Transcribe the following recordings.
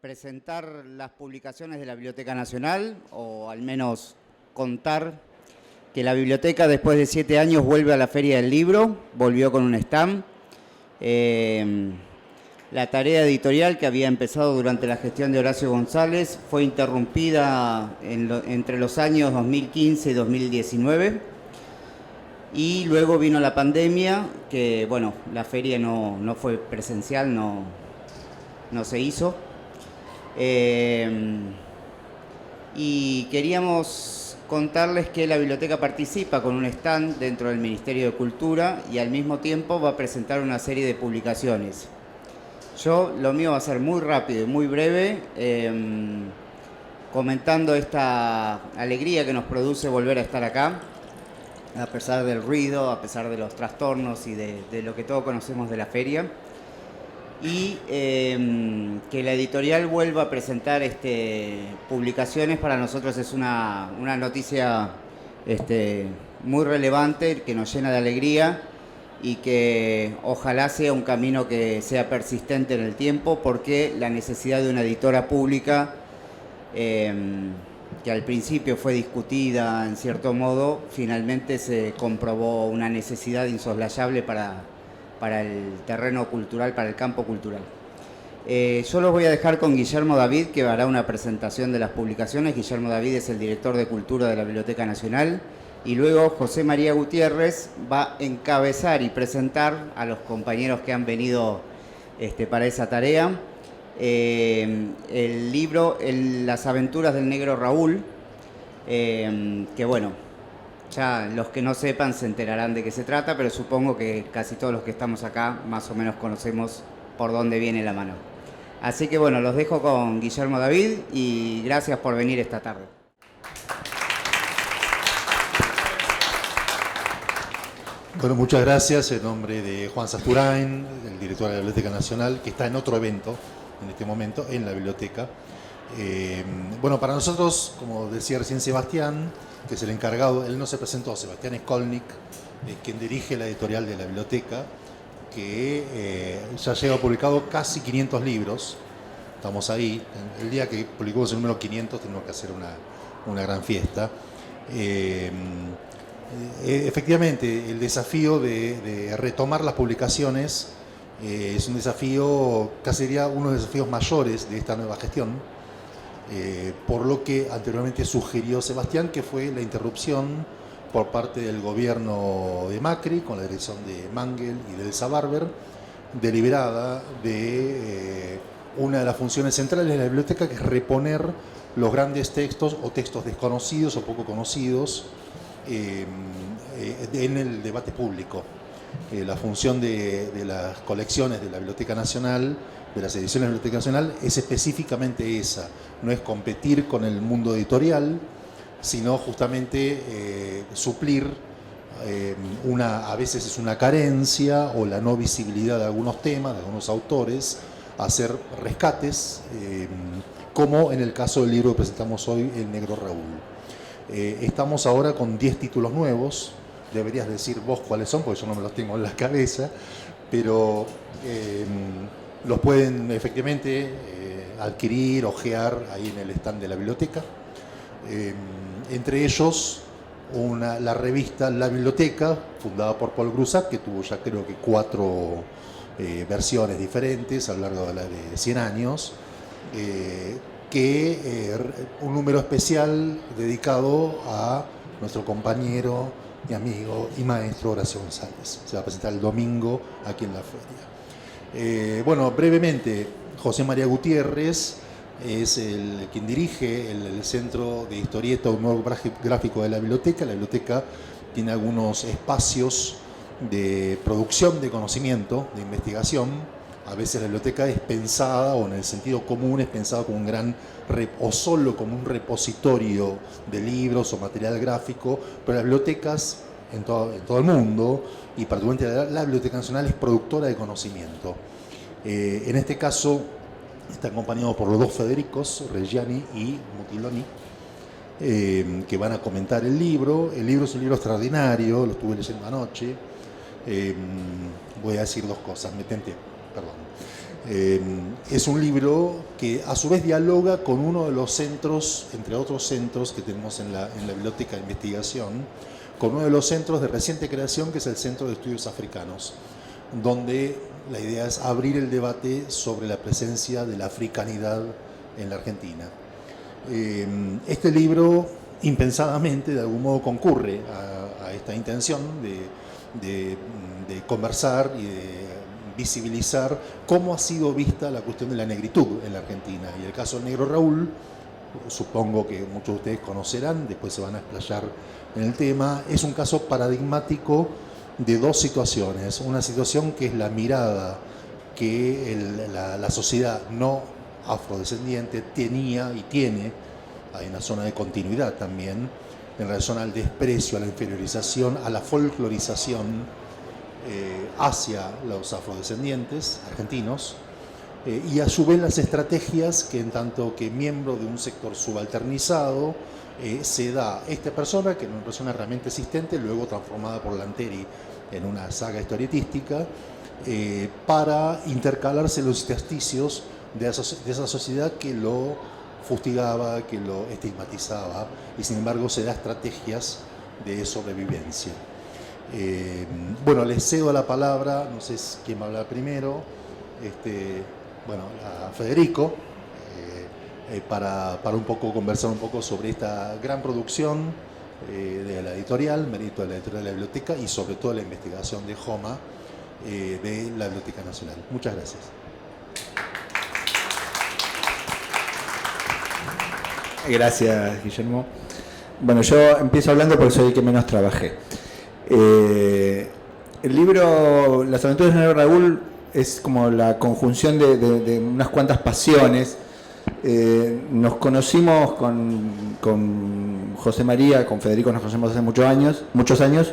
presentar las publicaciones de la Biblioteca Nacional, o al menos contar que la biblioteca después de 7 años vuelve a la Feria del Libro, volvió con un stand. La tarea editorial que había empezado durante la gestión de Horacio González fue interrumpida entre los años 2015 y 2019. Y luego vino la pandemia, que bueno, la feria no fue presencial, no se hizo. Y queríamos contarles que la biblioteca participa con un stand dentro del Ministerio de Cultura y al mismo tiempo va a presentar una serie de publicaciones. Lo mío va a ser muy rápido y muy breve, comentando esta alegría que nos produce volver a estar acá, a pesar del ruido, a pesar de los trastornos y de lo que todos conocemos de la feria. Y que la editorial vuelva a presentar publicaciones para nosotros es una noticia muy relevante, que nos llena de alegría y que ojalá sea un camino que sea persistente en el tiempo, porque la necesidad de una editora pública, que al principio fue discutida en cierto modo, finalmente se comprobó una necesidad insoslayable para el terreno cultural, para el campo cultural. Yo los voy a dejar con Guillermo David, que hará una presentación de las publicaciones. Guillermo David es el director de Cultura de la Biblioteca Nacional. Y luego José María Gutiérrez va a encabezar y presentar a los compañeros que han venido para esa tarea el libro Las aventuras del negro Raúl, que bueno, ya los que no sepan se enterarán de qué se trata, pero supongo que casi todos los que estamos acá más o menos conocemos por dónde viene la mano. Así que bueno, los dejo con Guillermo David y gracias por venir esta tarde. Bueno, muchas gracias en nombre de Juan Sasturain, el director de la Biblioteca Nacional, que está en otro evento en este momento en la biblioteca. Bueno, para nosotros, como decía recién Sebastián, que es el encargado, él no se presentó, Sebastián Skolnik, quien dirige la editorial de la biblioteca, que ya lleva publicado casi 500 libros. Estamos ahí. El día que publicamos el número 500 tenemos que hacer una gran fiesta. Efectivamente, el desafío de retomar las publicaciones es un desafío, casi diría uno de los desafíos mayores de esta nueva gestión, por lo que anteriormente sugirió Sebastián, que fue la interrupción por parte del gobierno de Macri, con la dirección de Mangel y de Elsa Barber, deliberada de una de las funciones centrales de la biblioteca, que es reponer los grandes textos o textos desconocidos o poco conocidos en el debate público. La función de las colecciones de la Biblioteca Nacional, de las ediciones de la Biblioteca Nacional, es específicamente esa. No es competir con el mundo editorial, sino justamente suplir a veces es una carencia o la no visibilidad de algunos temas, de algunos autores, hacer rescates, como en el caso del libro que presentamos hoy, El Negro Raúl. Estamos ahora con 10 títulos nuevos. Deberías decir vos cuáles son, porque yo no me los tengo en la cabeza, pero los pueden efectivamente adquirir, ojear ahí en el stand de la biblioteca. Entre ellos, la revista La Biblioteca, fundada por Paul Grusac, que tuvo ya creo que 4 versiones diferentes a lo largo de 100 años, un número especial dedicado a nuestro compañero y amigo y maestro Horacio González. Se va a presentar el domingo aquí en la feria. Bueno, brevemente, José María Gutiérrez es quien dirige el Centro de Historieta, un nuevo gráfico de la biblioteca. La biblioteca tiene algunos espacios de producción de conocimiento, de investigación. A veces la biblioteca es pensada, o en el sentido común, es pensada como o solo como un repositorio de libros o material gráfico, pero las bibliotecas en todo el mundo, y particularmente la Biblioteca Nacional, es productora de conocimiento. En este caso está acompañado por los 2 Federicos, Reggiani y Mutiloni, que van a comentar el libro. El libro es un libro extraordinario, lo estuve leyendo anoche. Voy a decir 2 cosas, me tenté, perdón. Es un libro que a su vez dialoga con uno de los centros, entre otros centros que tenemos en la Biblioteca de Investigación, con uno de los centros de reciente creación, que es el Centro de Estudios Africanos, donde la idea es abrir el debate sobre la presencia de la africanidad en la Argentina. Este libro, impensadamente, de algún modo concurre a esta intención de conversar y de visibilizar cómo ha sido vista la cuestión de la negritud en la Argentina. Y el caso del negro Raúl, supongo que muchos de ustedes conocerán, después se van a explayar en el tema, es un caso paradigmático de dos situaciones. Una situación que es la mirada que la sociedad no afrodescendiente tenía y tiene, hay una zona de continuidad también, en relación al desprecio, a la inferiorización, a la folclorización hacia los afrodescendientes argentinos, y a su vez las estrategias que, en tanto que miembro de un sector subalternizado, se da esta persona, que era una persona realmente existente, luego transformada por Lanteri en una saga historietística, para intercalarse los intersticios de esa sociedad que lo fustigaba, que lo estigmatizaba, y sin embargo se da estrategias de sobrevivencia. Bueno, les cedo la palabra, no sé quién va a hablar primero, a Federico, para un poco conversar un poco sobre esta gran producción de la editorial, mérito de la editorial de la biblioteca, y sobre todo la investigación de JOMA de la Biblioteca Nacional. Muchas gracias. Gracias, Guillermo. Bueno, yo empiezo hablando porque soy el que menos trabajé. El libro Las aventuras de Negro Raúl es como la conjunción de unas cuantas pasiones. Nos conocimos con José María, con Federico nos conocemos hace muchos años,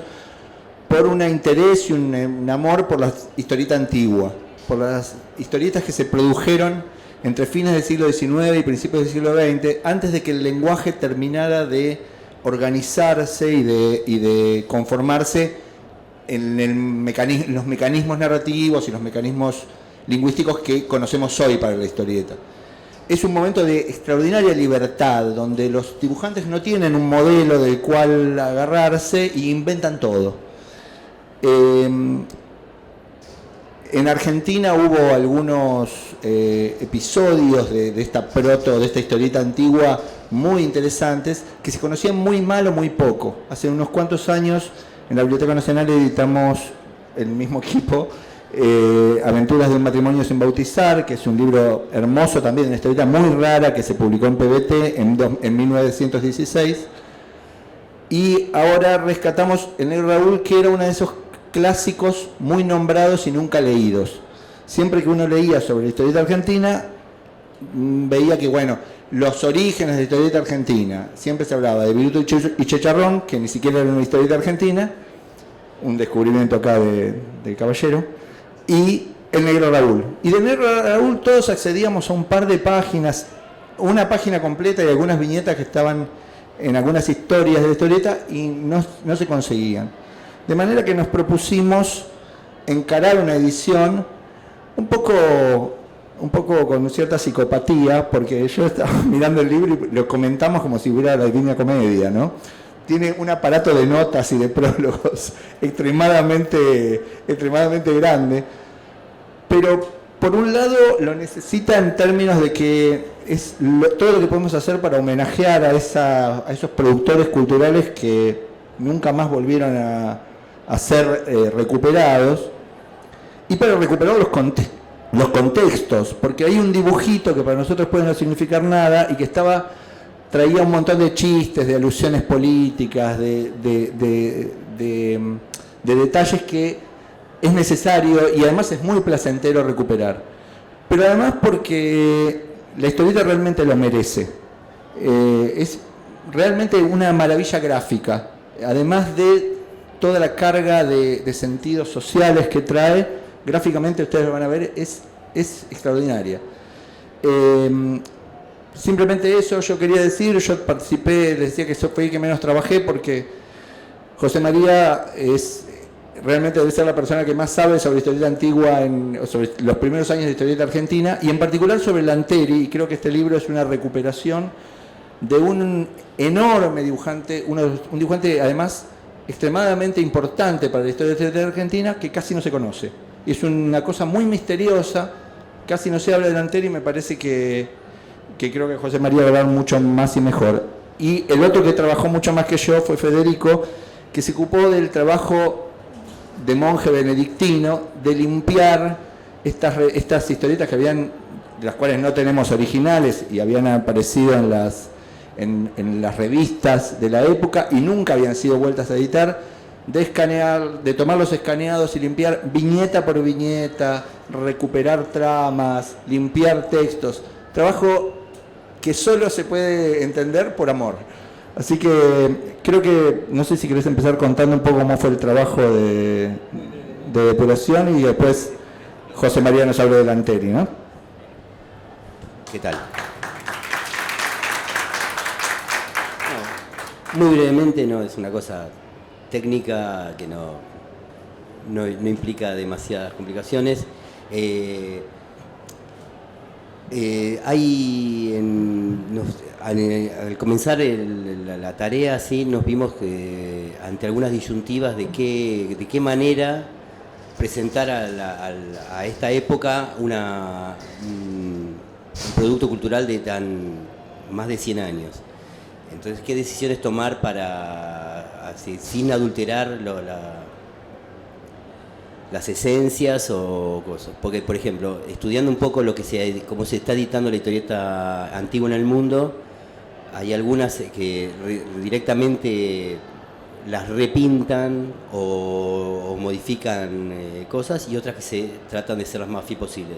por un interés y un amor por la historieta antigua, por las historietas que se produjeron entre fines del siglo XIX y principios del siglo XX, antes de que el lenguaje terminara de organizarse y de conformarse en los mecanismos narrativos y los mecanismos lingüísticos que conocemos hoy para la historieta. Es un momento de extraordinaria libertad, donde los dibujantes no tienen un modelo del cual agarrarse y inventan todo. En Argentina hubo algunos episodios de esta historieta antigua muy interesantes, que se conocían muy mal o muy poco. Hace unos cuantos años en la Biblioteca Nacional editamos, el mismo equipo, Aventuras de un matrimonio sin bautizar, que es un libro hermoso también, una historieta muy rara que se publicó en PBT en 1916. Y ahora rescatamos El Negro Raúl, que era uno de esos clásicos muy nombrados y nunca leídos. Siempre que uno leía sobre la historieta argentina, veía que, bueno, los orígenes de la historieta argentina, siempre se hablaba de Viruto y Chicharrón, que ni siquiera era una historieta argentina, un descubrimiento acá del caballero, y El Negro Raúl. Y del Negro Raúl todos accedíamos a un par de páginas, una página completa y algunas viñetas que estaban en algunas historias de la historieta y no se conseguían. De manera que nos propusimos encarar una edición un poco con cierta psicopatía, porque yo estaba mirando el libro y lo comentamos como si hubiera la Divina Comedia, ¿no? Tiene un aparato de notas y de prólogos extremadamente grande, pero por un lado lo necesita en términos de que es todo lo que podemos hacer para homenajear a esos productores culturales que nunca más volvieron a ser recuperados, y para recuperar los contextos, porque hay un dibujito que para nosotros puede no significar nada y que traía un montón de chistes, de alusiones políticas, de detalles que es necesario y además es muy placentero recuperar. Pero además porque la historieta realmente lo merece. Es realmente una maravilla gráfica, además de toda la carga de sentidos sociales que trae. Gráficamente ustedes lo van a ver, es extraordinaria. Simplemente eso yo quería decir. Yo participé, les decía que fue el que menos trabajé, porque José María es realmente debe ser la persona que más sabe sobre historieta antigua, sobre los primeros años de historieta argentina, y en particular sobre Lanteri, y creo que este libro es una recuperación de un enorme dibujante, un dibujante además extremadamente importante para la historia de la historieta argentina, que casi no se conoce. Es una cosa muy misteriosa, casi no se habla de Lanteri, y me parece que creo que José María va a hablar mucho más y mejor. Y el otro que trabajó mucho más que yo fue Federico, que se ocupó del trabajo de monje benedictino, de limpiar estas historietas que habían, de las cuales no tenemos originales y habían aparecido en las revistas de la época y nunca habían sido vueltas a editar, de escanear, de tomar los escaneados y limpiar viñeta por viñeta, recuperar tramas, limpiar textos. Trabajo que solo se puede entender por amor. Así que creo que, no sé si querés empezar contando un poco cómo fue el trabajo de depuración y después José María nos habla de Lanteri, ¿no? ¿Qué tal? No, muy brevemente, no es una cosa técnica que no implica demasiadas complicaciones. Al comenzar la tarea, sí, nos vimos ante algunas disyuntivas de qué manera presentar a esta época un producto cultural de más de 100 años. Entonces, ¿qué decisiones tomar para, así, sin adulterar las esencias o cosas? Porque, por ejemplo, estudiando un poco cómo se está editando la historieta antigua en el mundo, hay algunas que directamente las repintan o modifican cosas, y otras que se tratan de ser las más fiel posibles.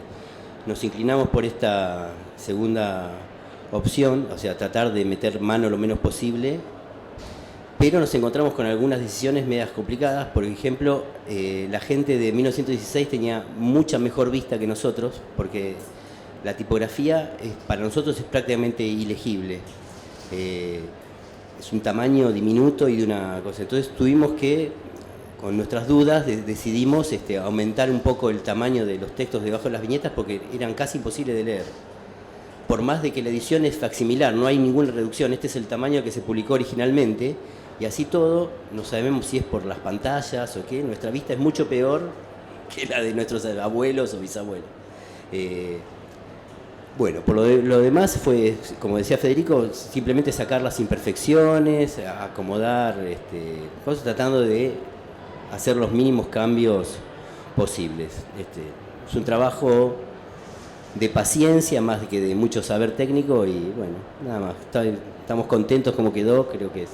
Nos inclinamos por esta segunda opción, o sea, tratar de meter mano lo menos posible, pero nos encontramos con algunas decisiones medias complicadas. Por ejemplo, la gente de 1916 tenía mucha mejor vista que nosotros, porque la tipografía para nosotros es prácticamente ilegible. Es un tamaño diminuto y de una cosa. Entonces tuvimos que, con nuestras dudas, decidimos aumentar un poco el tamaño de los textos debajo de las viñetas, porque eran casi imposibles de leer. Por más de que la edición es facsimilar, no hay ninguna reducción, este es el tamaño que se publicó originalmente, y así todo, no sabemos si es por las pantallas o qué, nuestra vista es mucho peor que la de nuestros abuelos o bisabuelos. Bueno, por lo demás fue, como decía Federico, simplemente sacar las imperfecciones, acomodar cosas, tratando de hacer los mínimos cambios posibles. Es un trabajo de paciencia más que de mucho saber técnico, y bueno, nada más. Estamos contentos como quedó, creo que es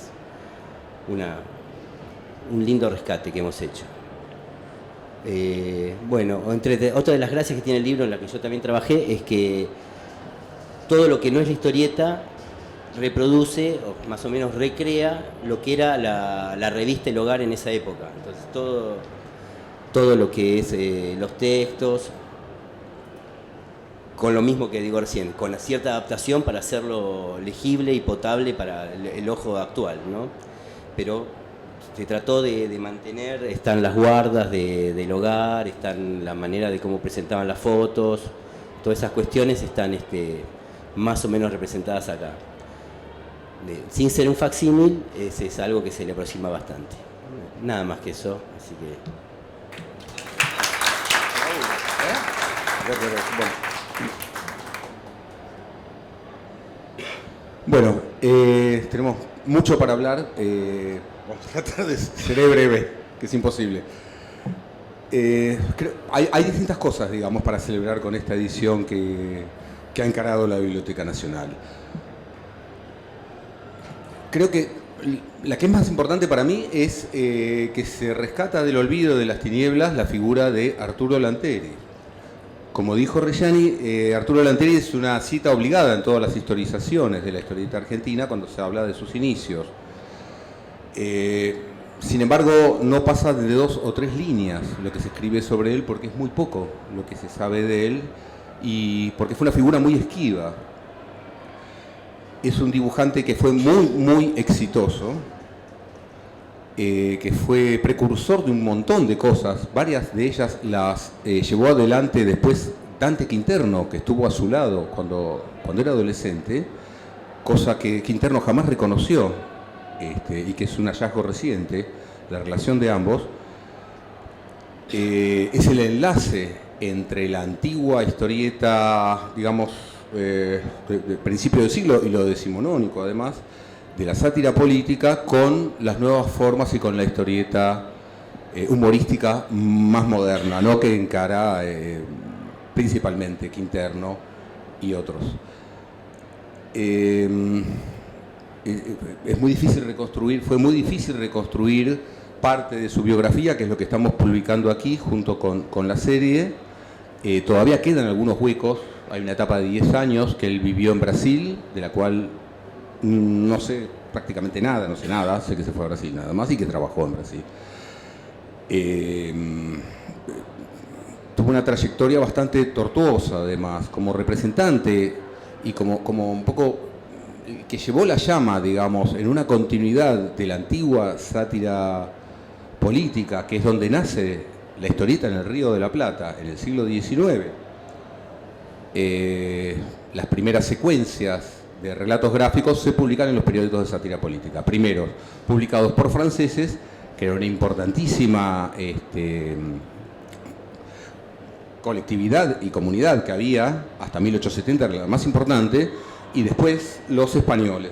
un lindo rescate que hemos hecho. Bueno, otra de las gracias que tiene el libro, en la que yo también trabajé, es que todo lo que no es la historieta reproduce o más o menos recrea lo que era la revista El Hogar en esa época. Entonces todo lo que es los textos, con lo mismo que digo recién, con una cierta adaptación para hacerlo legible y potable para el ojo actual, ¿no? Pero se trató de mantener, están las guardas del hogar, están la manera de cómo presentaban las fotos, todas esas cuestiones están más o menos representadas acá. Sin ser un facsímil, es algo que se le aproxima bastante. Nada más que eso, así que... Bueno, tenemos mucho para hablar. Vamos a tratar de ser breve, que es imposible. Hay distintas cosas, digamos, para celebrar con esta edición que ha encarado la Biblioteca Nacional. Creo que la que es más importante para mí es que se rescata del olvido de las tinieblas la figura de Arturo Lanteri. Como dijo Reggiani, Arturo Lanteri es una cita obligada en todas las historizaciones de la historieta argentina cuando se habla de sus inicios. Sin embargo, no pasa de 2 o 3 líneas lo que se escribe sobre él, porque es muy poco lo que se sabe de él y porque fue una figura muy esquiva. Es un dibujante que fue muy, muy exitoso, que fue precursor de un montón de cosas. Varias de ellas las llevó adelante después Dante Quinterno, que estuvo a su lado cuando era adolescente, cosa que Quinterno jamás reconoció, y que es un hallazgo reciente, la relación de ambos. Es el enlace entre la antigua historieta, digamos, de principio del siglo y lo decimonónico, además, de la sátira política con las nuevas formas y con la historieta humorística más moderna, ¿no?, que encara principalmente Quinterno y otros. Es muy difícil reconstruir, fue muy difícil reconstruir parte de su biografía, que es lo que estamos publicando aquí junto con la serie. Todavía quedan algunos huecos. Hay una etapa de 10 años que él vivió en Brasil, de la cual no sé prácticamente nada, no sé nada, sé que se fue a Brasil nada más y que trabajó en Brasil. Tuvo una trayectoria bastante tortuosa, además, como representante y como un poco que llevó la llama, digamos, en una continuidad de la antigua sátira política, que es donde nace la historieta en el Río de la Plata, en el siglo XIX. Las primeras secuencias de relatos gráficos se publican en los periódicos de sátira política. Primeros, publicados por franceses, que era una importantísima colectividad y comunidad que había, hasta 1870 era la más importante, y después los españoles.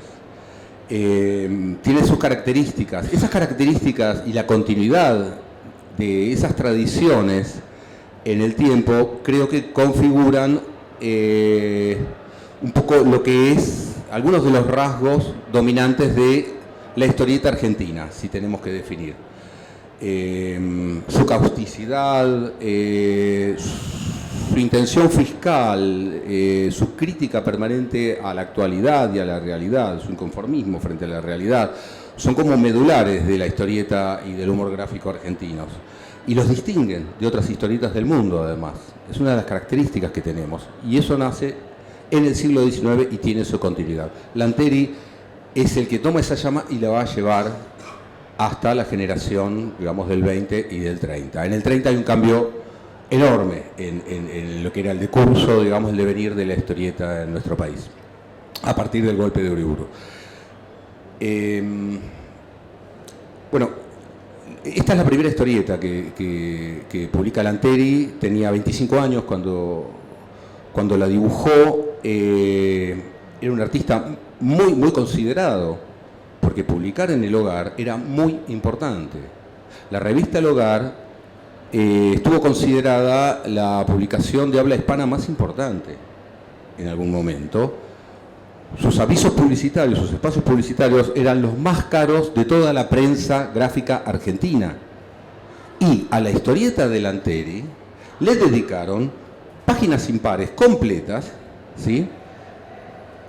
Tiene sus características. Esas características y la continuidad de esas tradiciones en el tiempo creo que configuran un poco lo que es algunos de los rasgos dominantes de la historieta argentina, si tenemos que definir. Su causticidad, su intención fiscal, su crítica permanente a la actualidad y a la realidad, su inconformismo frente a la realidad, son como medulares de la historieta y del humor gráfico argentinos. Y los distinguen de otras historietas del mundo, además. Es una de las características que tenemos. Y eso nace en el siglo XIX y tiene su continuidad. Lanteri es el que toma esa llama y la va a llevar hasta la generación, digamos, del 20 y del 30. En el 30 hay un cambio enorme en lo que era el decurso, digamos, el devenir de la historieta en nuestro país, a partir del golpe de Uriburu. Bueno, esta es la primera historieta que publica Lanteri. Tenía 25 años cuando la dibujó. Era un artista muy considerado, porque publicar en El Hogar era muy importante. La revista El Hogar estuvo considerada la publicación de habla hispana más importante en algún momento. Sus avisos publicitarios, sus espacios publicitarios eran los más caros de toda la prensa gráfica argentina. Y a la historieta de Lanteri le dedicaron páginas impares completas, ¿sí?,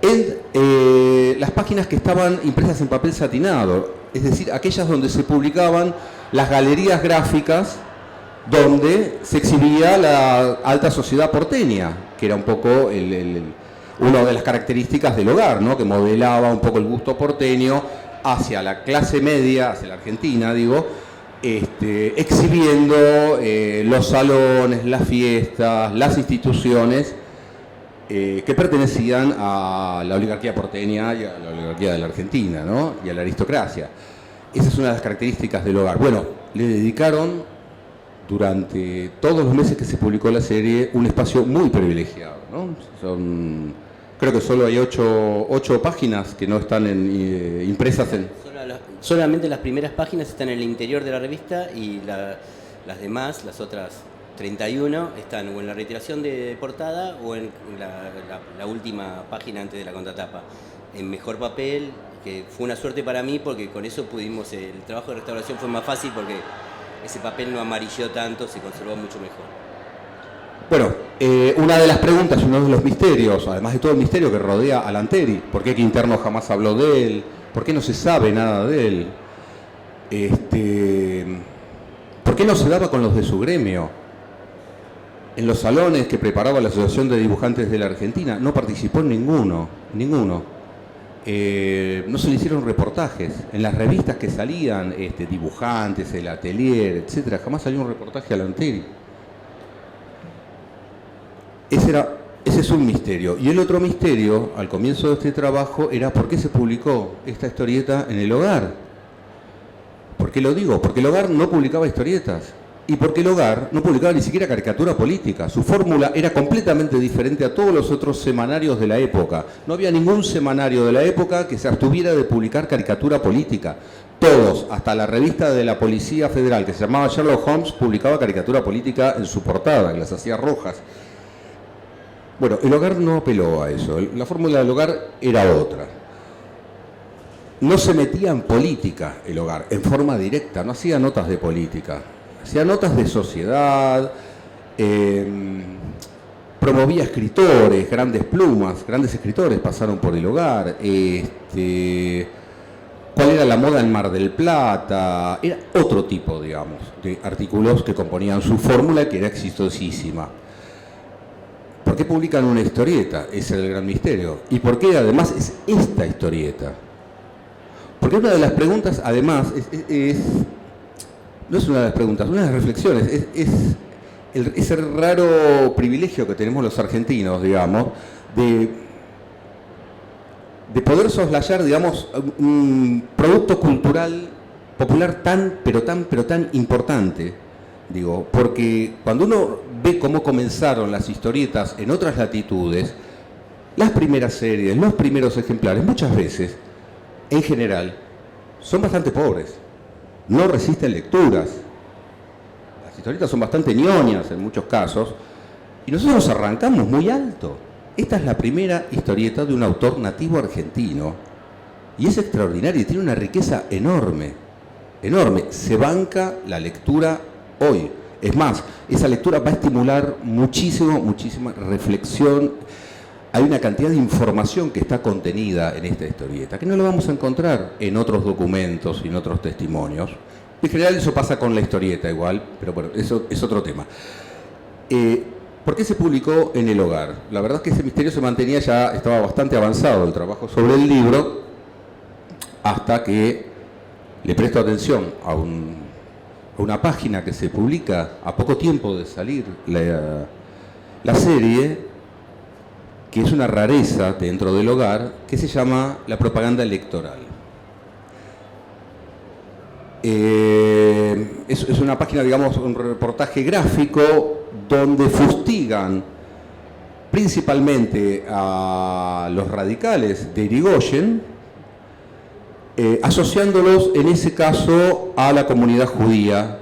en las páginas que estaban impresas en papel satinado, es decir, aquellas donde se publicaban las galerías gráficas donde se exhibía la alta sociedad porteña, que era un poco una de las características del Hogar, ¿no?, que modelaba un poco el gusto porteño hacia la clase media, hacia la Argentina, digo, exhibiendo los salones, las fiestas, las instituciones que pertenecían a la oligarquía porteña y a la oligarquía de la Argentina, ¿no?, y a la aristocracia. Esa es una de las características del Hogar. Bueno, le dedicaron durante todos los meses que se publicó la serie un espacio muy privilegiado, ¿no? Creo que solo hay 8 páginas que no están impresas en... Solamente las primeras páginas están en el interior de la revista y las demás, las otras 31, están o en la retiración de portada o en la última página antes de la contratapa. En mejor papel, que fue una suerte para mí porque con eso pudimos, el trabajo de restauración fue más fácil porque ese papel no amarilló tanto, se conservó mucho mejor. Bueno, una de las preguntas, uno de los misterios, además de todo el misterio que rodea a Lanteri, ¿por qué Quinterno jamás habló de él? ¿Por qué no se sabe nada de él? ¿Por qué no se daba con los de su gremio? En los salones que preparaba la Asociación de Dibujantes de la Argentina no participó ninguno. no se le hicieron reportajes. En las revistas que salían, dibujantes, el atelier, etcétera, jamás salió un reportaje a Lanteri. Ese es un misterio. Y el otro misterio, al comienzo de este trabajo, era por qué se publicó esta historieta en El Hogar. ¿Por qué lo digo? Porque El Hogar no publicaba historietas. Y porque El Hogar no publicaba ni siquiera caricatura política. Su fórmula era completamente diferente a todos los otros semanarios de la época. No había ningún semanario de la época que se abstuviera de publicar caricatura política. Todos, hasta la revista de la Policía Federal, que se llamaba Sherlock Holmes, publicaba caricatura política en su portada, y las hacía rojas. Bueno, El Hogar no apeló a eso. La fórmula del Hogar era otra. No se metía en política El Hogar, en forma directa, no hacía notas de política. Hacía notas de sociedad, promovía escritores, grandes plumas, grandes escritores pasaron por El Hogar. ¿Cuál era la moda en Mar del Plata? Era otro tipo, digamos, de artículos que componían su fórmula, que era exitosísima. ¿Por qué publican una historieta? Ese es el gran misterio. ¿Y por qué además es esta historieta? Porque una de las preguntas, además, no es una de las preguntas, una de las reflexiones, es ese raro privilegio que tenemos los argentinos, digamos, de poder soslayar, digamos, un producto cultural popular tan importante. Digo, porque cuando uno ve cómo comenzaron las historietas en otras latitudes, las primeras series, los primeros ejemplares, muchas veces, en general, son bastante pobres. No resisten lecturas. Las historietas son bastante ñoñas en muchos casos, y nosotros arrancamos muy alto. Esta es la primera historieta de un autor nativo argentino, y es extraordinaria y tiene una riqueza enorme, enorme. Se banca la lectura hoy. Es más, esa lectura va a estimular muchísima reflexión. Hay una cantidad de información que está contenida en esta historieta, que no lo vamos a encontrar en otros documentos y en otros testimonios. En general eso pasa con la historieta igual, pero bueno, eso es otro tema. ¿Por qué se publicó en El Hogar? La verdad es que ese misterio se mantenía, ya estaba bastante avanzado el trabajo sobre el libro, hasta que le presto atención a una página que se publica a poco tiempo de salir la serie, que es una rareza dentro del Hogar, que se llama La propaganda electoral. Es una página, digamos, un reportaje gráfico donde fustigan principalmente a los radicales de Irigoyen, asociándolos en ese caso a la comunidad judía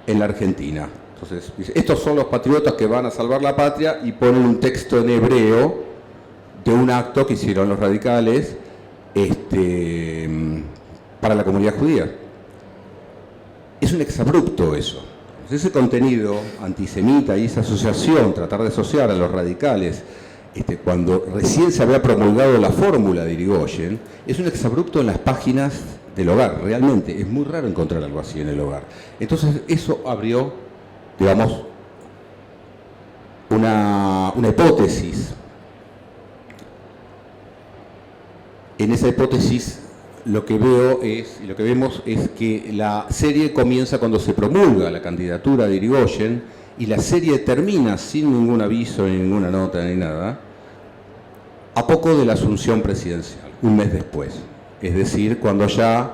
en la Argentina. Entonces, dice, estos son los patriotas que van a salvar la patria, y ponen un texto en hebreo de un acto que hicieron los radicales para la comunidad judía. Es un exabrupto eso. Ese contenido antisemita y esa asociación, tratar de asociar a los radicales, cuando recién se había promulgado la fórmula de Irigoyen, es un exabrupto en las páginas del Hogar. Realmente es muy raro encontrar algo así en El Hogar. Entonces eso abrió, digamos, una hipótesis. En esa hipótesis lo que vemos es que la serie comienza cuando se promulga la candidatura de Irigoyen, y la serie termina sin ningún aviso, ni ninguna nota, ni nada, a poco de la asunción presidencial, un mes después. Es decir, cuando ya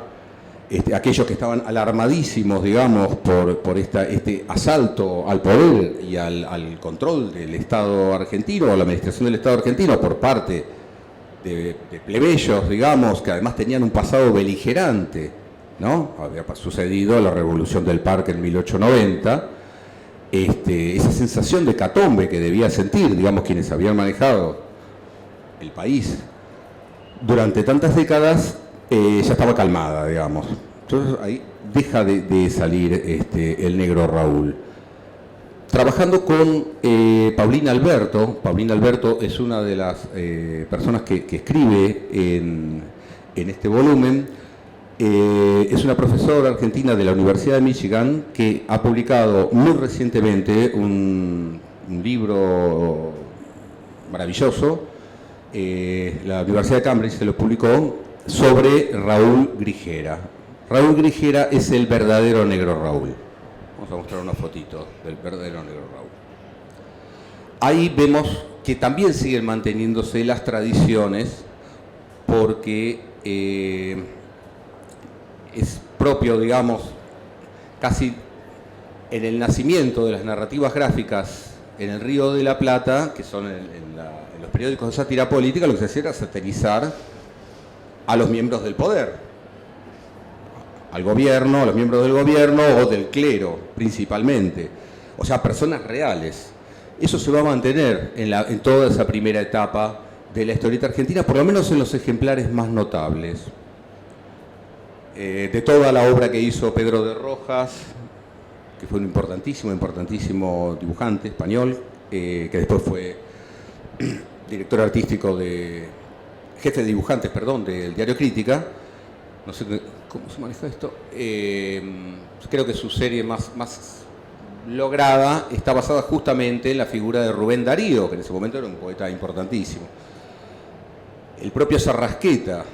aquellos que estaban alarmadísimos, digamos, por este asalto al poder y al control del Estado argentino, o la administración del Estado argentino por parte de plebeyos, digamos, que además tenían un pasado beligerante, ¿no? Había sucedido la Revolución del Parque en 1890, esa sensación de hecatombe que debía sentir, digamos, quienes habían manejado el país durante tantas décadas, ya estaba calmada, digamos. Entonces ahí deja de salir el negro Raúl. Trabajando con Paulina Alberto. Paulina Alberto es una de las personas que escribe en este volumen. Es una profesora argentina de la Universidad de Michigan que ha publicado muy recientemente un libro maravilloso la Universidad de Cambridge se lo publicó, sobre Raúl Grijera. Raúl Grijera es el verdadero negro Raúl. Vamos a mostrar una fotito del verdadero negro Raúl. Ahí vemos que también siguen manteniéndose las tradiciones, porque es propio, digamos, casi en el nacimiento de las narrativas gráficas en el Río de la Plata, que son en los periódicos de sátira política, lo que se hacía era satirizar a los miembros del poder, al gobierno, a los miembros del gobierno o del clero principalmente, o sea, personas reales. Eso se va a mantener en toda esa primera etapa de la historieta argentina, por lo menos en los ejemplares más notables. De toda la obra que hizo Pedro de Rojas, que fue un importantísimo dibujante español, que después fue director artístico jefe de dibujantes, del diario Crítica. No sé cómo se maneja esto. Creo que su serie más lograda está basada justamente en la figura de Rubén Darío, que en ese momento era un poeta importantísimo. El propio Sarrasqueta,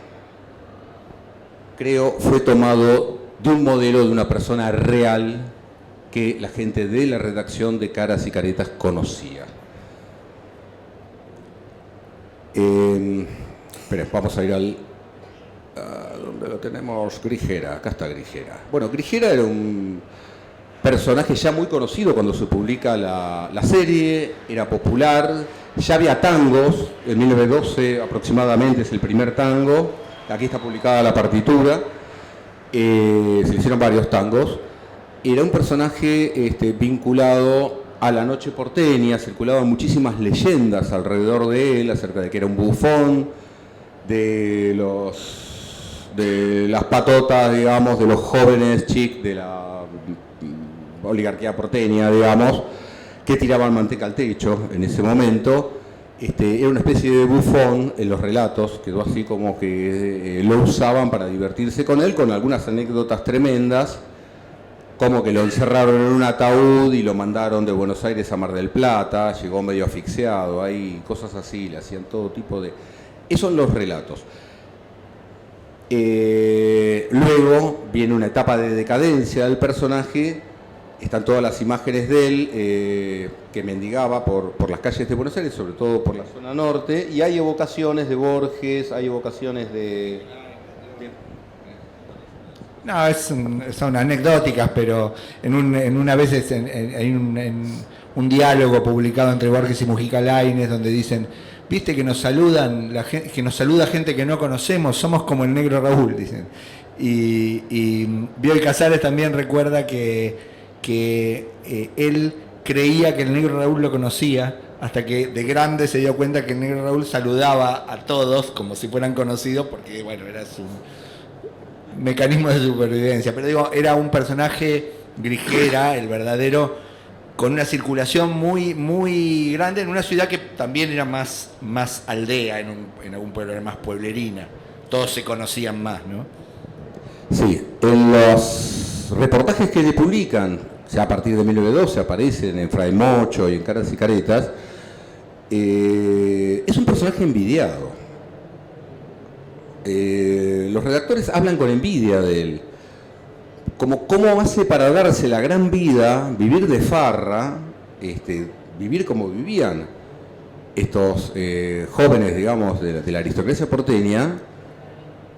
creo, fue tomado de un modelo de una persona real que la gente de la redacción de Caras y Caretas conocía. Espera, vamos a ir ¿dónde lo tenemos? Grijera, acá está Grijera. Bueno, Grijera era un personaje ya muy conocido cuando se publica la serie, era popular, ya había tangos, en 1912 aproximadamente es el primer tango, aquí está publicada la partitura, se le hicieron varios tangos. Era un personaje vinculado a la noche porteña, circulaban muchísimas leyendas alrededor de él, acerca de que era un bufón, de las patotas, digamos, de los jóvenes chic de la oligarquía porteña, digamos, que tiraban manteca al techo en ese momento. Era una especie de bufón en los relatos, quedó así como que lo usaban para divertirse con él, con algunas anécdotas tremendas, como que lo encerraron en un ataúd y lo mandaron de Buenos Aires a Mar del Plata, llegó medio asfixiado, hay cosas así, le hacían todo tipo de... Esos son los relatos. Luego viene una etapa de decadencia del personaje, están todas las imágenes de él que mendigaba por las calles de Buenos Aires, sobre todo por la zona norte, y hay evocaciones de Borges, hay evocaciones de... No, son anecdóticas, pero en una vez hay un diálogo publicado entre Borges y Mujica Lainez donde dicen, viste que nos saludan, que nos saluda gente que no conocemos, somos como el negro Raúl, dicen. Y Bioy Casares también recuerda que él creía que el negro Raúl lo conocía, hasta que de grande se dio cuenta que el negro Raúl saludaba a todos como si fueran conocidos, porque bueno, era su mecanismo de supervivencia. Pero digo, era un personaje, Grijera, el verdadero, con una circulación muy, muy grande en una ciudad que también era más aldea, en algún pueblo era más pueblerina. Todos se conocían más, ¿no? Sí, en los reportajes que le publican, ya a partir de 1912 aparecen en Fray Mocho y en Caras y Caretas, es un personaje envidiado. Los redactores hablan con envidia de él. ¿Cómo hace para darse la gran vida, vivir de farra, vivir como vivían estos jóvenes, digamos, de la aristocracia porteña,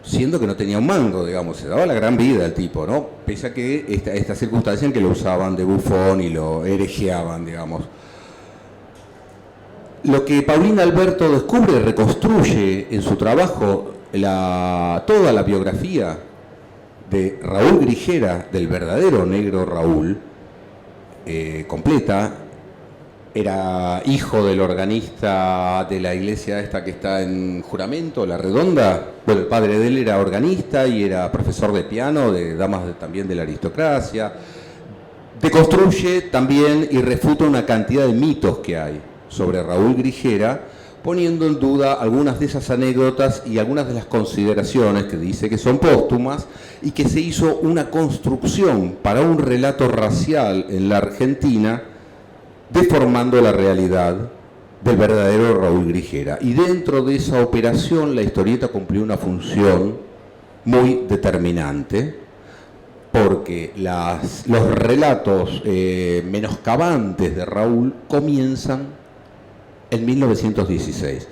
siendo que no tenía un mango, digamos, se daba la gran vida el tipo, ¿no? Pese a que esta circunstancia en que lo usaban de bufón y lo herejeaban, digamos. Lo que Paulina Alberto descubre, reconstruye en su trabajo toda la biografía de Raúl Grijera, del verdadero negro Raúl, completa. Era hijo del organista de la iglesia esta que está en Juramento, La Redonda. Bueno, el padre de él era organista y era profesor de piano, de damas también de la aristocracia. Deconstruye también y refuta una cantidad de mitos que hay sobre Raúl Grijera, poniendo en duda algunas de esas anécdotas y algunas de las consideraciones que dice que son póstumas y que se hizo una construcción para un relato racial en la Argentina, deformando la realidad del verdadero Raúl Grijera. Y dentro de esa operación la historieta cumplió una función muy determinante, porque los relatos menoscabantes de Raúl comienzan en 1916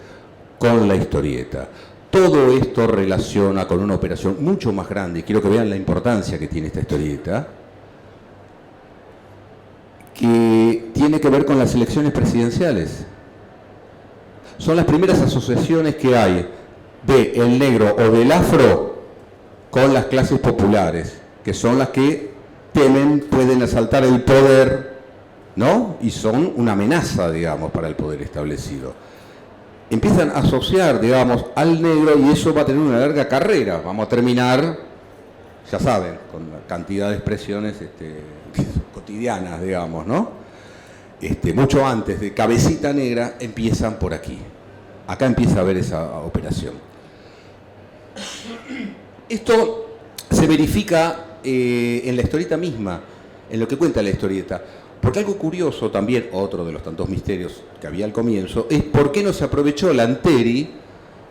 con la historieta. Todo esto relaciona con una operación mucho más grande, y quiero que vean la importancia que tiene esta historieta, que tiene que ver con las elecciones presidenciales. Son las primeras asociaciones que hay de el negro o del afro con las clases populares, que son las que pueden asaltar el poder, ¿no? Y son una amenaza, digamos, para el poder establecido. Empiezan a asociar, digamos, al negro, y eso va a tener una larga carrera. Vamos a terminar, ya saben, con la cantidad de expresiones cotidianas, digamos, ¿no? Mucho antes de Cabecita Negra, empiezan por aquí. Acá empieza a haber esa operación. Esto se verifica en la historieta misma, en lo que cuenta la historieta. Porque algo curioso también, otro de los tantos misterios que había al comienzo, es por qué no se aprovechó Lanteri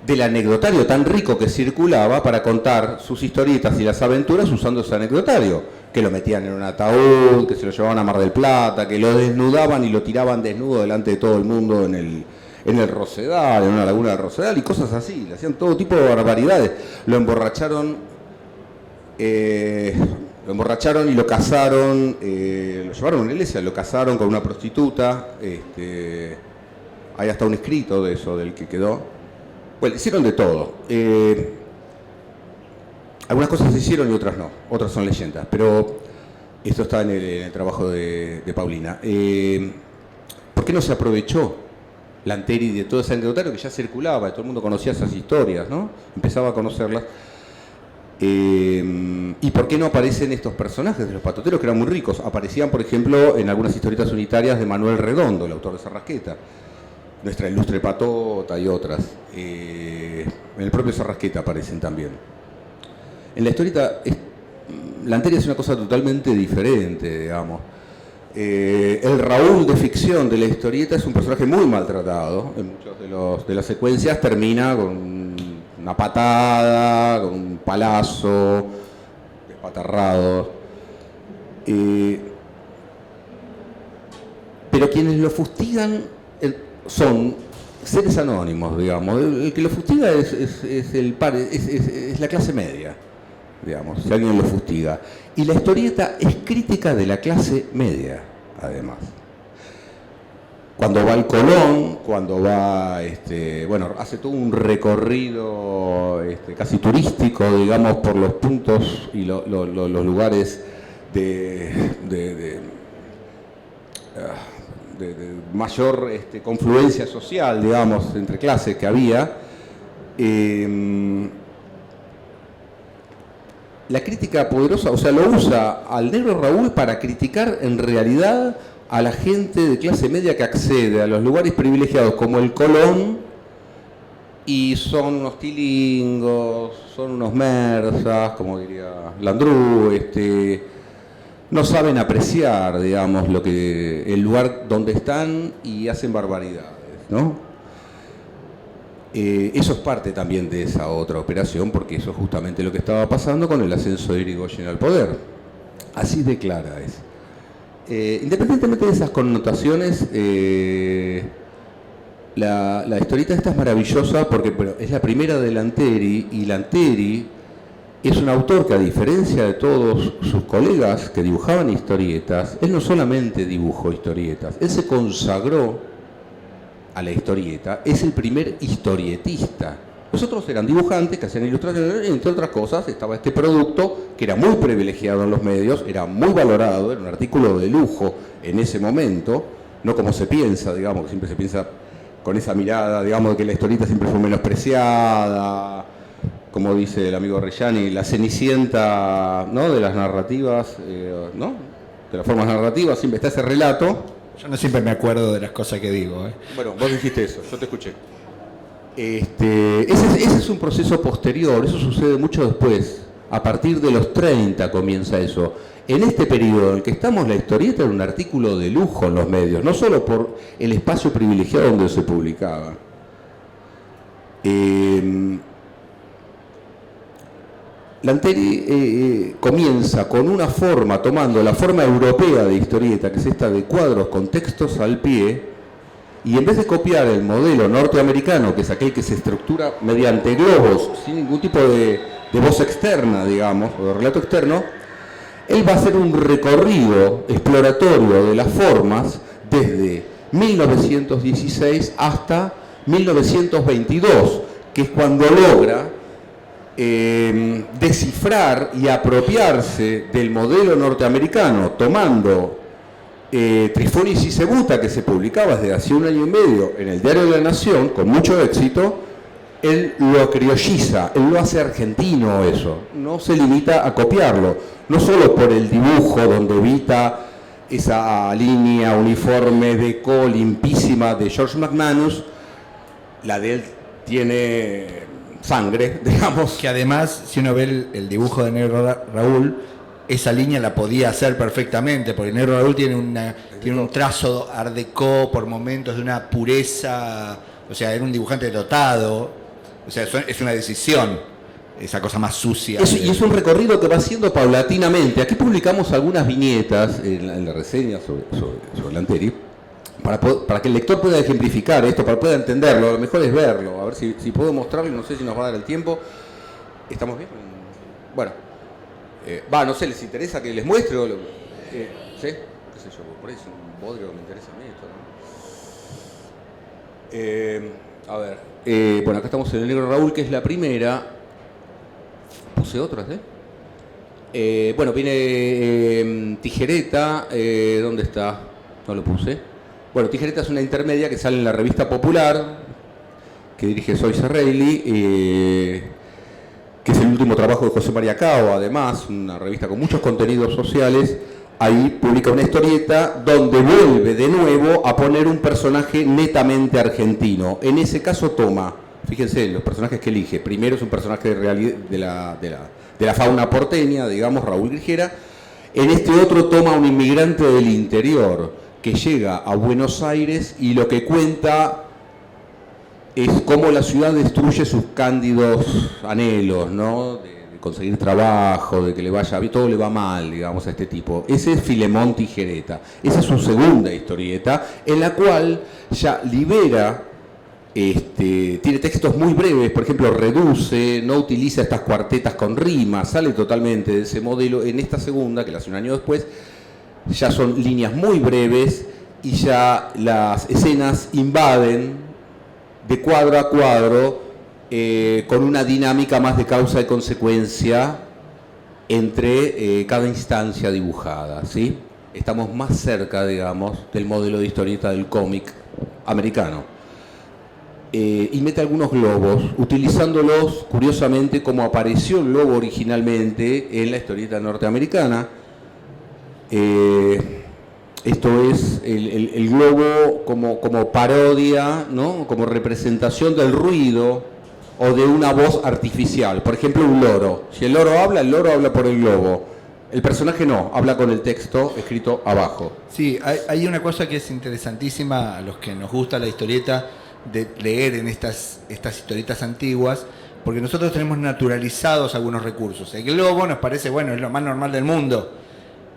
del anecdotario tan rico que circulaba para contar sus historietas y las aventuras usando ese anecdotario, que lo metían en un ataúd, que se lo llevaban a Mar del Plata, que lo desnudaban y lo tiraban desnudo delante de todo el mundo en el Rosedal, en una laguna del Rosedal, y cosas así. Le hacían todo tipo de barbaridades. Lo emborracharon y lo casaron, lo llevaron a una iglesia, lo casaron con una prostituta. Hay hasta un escrito de eso, del que quedó. Bueno, hicieron de todo. Algunas cosas se hicieron y otras no, otras son leyendas, pero esto está en el trabajo de Paulina. ¿Por qué no se aprovechó Lanteri de todo ese anecdotario que ya circulaba, todo el mundo conocía esas historias, ¿no? Empezaba a conocerlas. ¿Y por qué no aparecen estos personajes de los patoteros que eran muy ricos? Aparecían, por ejemplo, en algunas historietas unitarias de Manuel Redondo, el autor de Sarrasqueta, Nuestra Ilustre Patota y otras. En el propio Sarrasqueta aparecen también. En la historieta, Lanteri es una cosa totalmente diferente, digamos. El Raúl de ficción de la historieta es un personaje muy maltratado. En muchas de las secuencias termina con una patada, con un palazo, despatarrado. Pero quienes lo fustigan son seres anónimos, digamos. El que lo fustiga es la clase media, digamos, si alguien lo fustiga. Y la historieta es crítica de la clase media, además. Cuando va al Colón, cuando va, hace todo un recorrido casi turístico, digamos, por los puntos y los lugares de mayor confluencia social, digamos, entre clases que había. La crítica poderosa, o sea, lo usa al negro Raúl para criticar en realidad a la gente de clase media que accede a los lugares privilegiados como el Colón, y son unos tilingos, son unos mersas, como diría Landru, no saben apreciar, digamos, el lugar donde están, y hacen barbaridades, ¿no? Eso es parte también de esa otra operación, porque eso es justamente lo que estaba pasando con el ascenso de Irigoyen al poder. Así de clara es. Independientemente de esas connotaciones, la historieta esta es maravillosa porque es la primera de Lanteri, y Lanteri es un autor que, a diferencia de todos sus colegas que dibujaban historietas, él no solamente dibujó historietas, él se consagró a la historieta, es el primer historietista. Los otros eran dibujantes que hacían ilustraciones, y entre otras cosas estaba este producto que era muy privilegiado en los medios, era muy valorado, era un artículo de lujo en ese momento, no como se piensa, digamos, que siempre se piensa con esa mirada, digamos, de que la historieta siempre fue menospreciada, como dice el amigo Reggiani, la cenicienta, ¿no?, de las narrativas, ¿no?, de las formas narrativas, siempre está ese relato. Yo no siempre me acuerdo de las cosas que digo. Bueno, vos dijiste eso, yo te escuché. Ese es un proceso posterior, eso sucede mucho después A partir de los 30 comienza eso. En este periodo en el que estamos, la historieta era un artículo de lujo en los medios, no solo por el espacio privilegiado donde se publicaba. Lanteri comienza con una forma, tomando la forma europea de historieta, que es esta de cuadros con textos al pie, y en vez de copiar el modelo norteamericano, que es aquel que se estructura mediante globos, sin ningún tipo de voz externa, digamos, o de relato externo, él va a hacer un recorrido exploratorio de las formas desde 1916 hasta 1922, que es cuando logra descifrar y apropiarse del modelo norteamericano, tomando Trifonis y Cebuta, que se publicaba desde hace 1 año y medio en el Diario de la Nación, con mucho éxito. Él lo criolliza, él lo hace argentino eso, no se limita a copiarlo, no solo por el dibujo donde evita esa línea uniforme de co limpísima de George McManus, la de él tiene sangre, digamos. Que además, si uno ve el dibujo de Negro Raúl, esa línea la podía hacer perfectamente, porque Negro Raúl tiene un trazo art déco por momentos de una pureza, o sea, era un dibujante dotado. O sea, es una decisión, esa cosa más sucia. Y es un recorrido que va haciendo paulatinamente. Aquí publicamos algunas viñetas en la reseña sobre Lanteri, para que el lector pueda ejemplificar esto, para que pueda entenderlo. Lo mejor es verlo, a ver si puedo mostrarlo, no sé si nos va a dar el tiempo. ¿Estamos bien? Bueno, no sé, ¿les interesa que les muestre? ¿Sí? ¿Qué sé yo? Por ahí es un bodrio que me interesa a mí esto, ¿no? A ver. Bueno, acá estamos en el Negro Raúl, que es la primera. Puse otras, bueno, viene Tijereta. ¿Dónde está? No lo puse. Bueno, Tijereta es una intermedia que sale en la Revista Popular, que dirige Zoe Reilly, que es el último trabajo de José María Cao, además, una revista con muchos contenidos sociales. Ahí publica una historieta donde vuelve de nuevo a poner un personaje netamente argentino. En ese caso toma, fíjense, los personajes que elige. Primero es un personaje de la fauna porteña, digamos, Raúl Grijera. En este otro toma un inmigrante del interior que llega a Buenos Aires y lo que cuenta es cómo la ciudad destruye sus cándidos anhelos, ¿no? De conseguir trabajo, de que le vaya bien, todo le va mal, digamos, a este tipo. Ese es Filemón Tijereta. Esa es su segunda historieta, en la cual ya libera, tiene textos muy breves, por ejemplo, reduce, no utiliza estas cuartetas con rimas, sale totalmente de ese modelo. En esta segunda, que la hace 1 año después, ya son líneas muy breves y ya las escenas invaden de cuadro a cuadro, con una dinámica más de causa y consecuencia entre cada instancia dibujada, ¿sí? Estamos más cerca, digamos, del modelo de historieta del cómic americano. Y mete algunos globos, utilizándolos, curiosamente, como apareció el globo originalmente en la historieta norteamericana. Esto es el globo como parodia, ¿no? Como representación del ruido o de una voz artificial. Por ejemplo, un loro. Si el loro habla por el globo. El personaje no, habla con el texto escrito abajo. Sí, hay una cosa que es interesantísima a los que nos gusta la historieta, de leer en estas historietas antiguas, porque nosotros tenemos naturalizados algunos recursos. El globo nos parece, bueno, es lo más normal del mundo.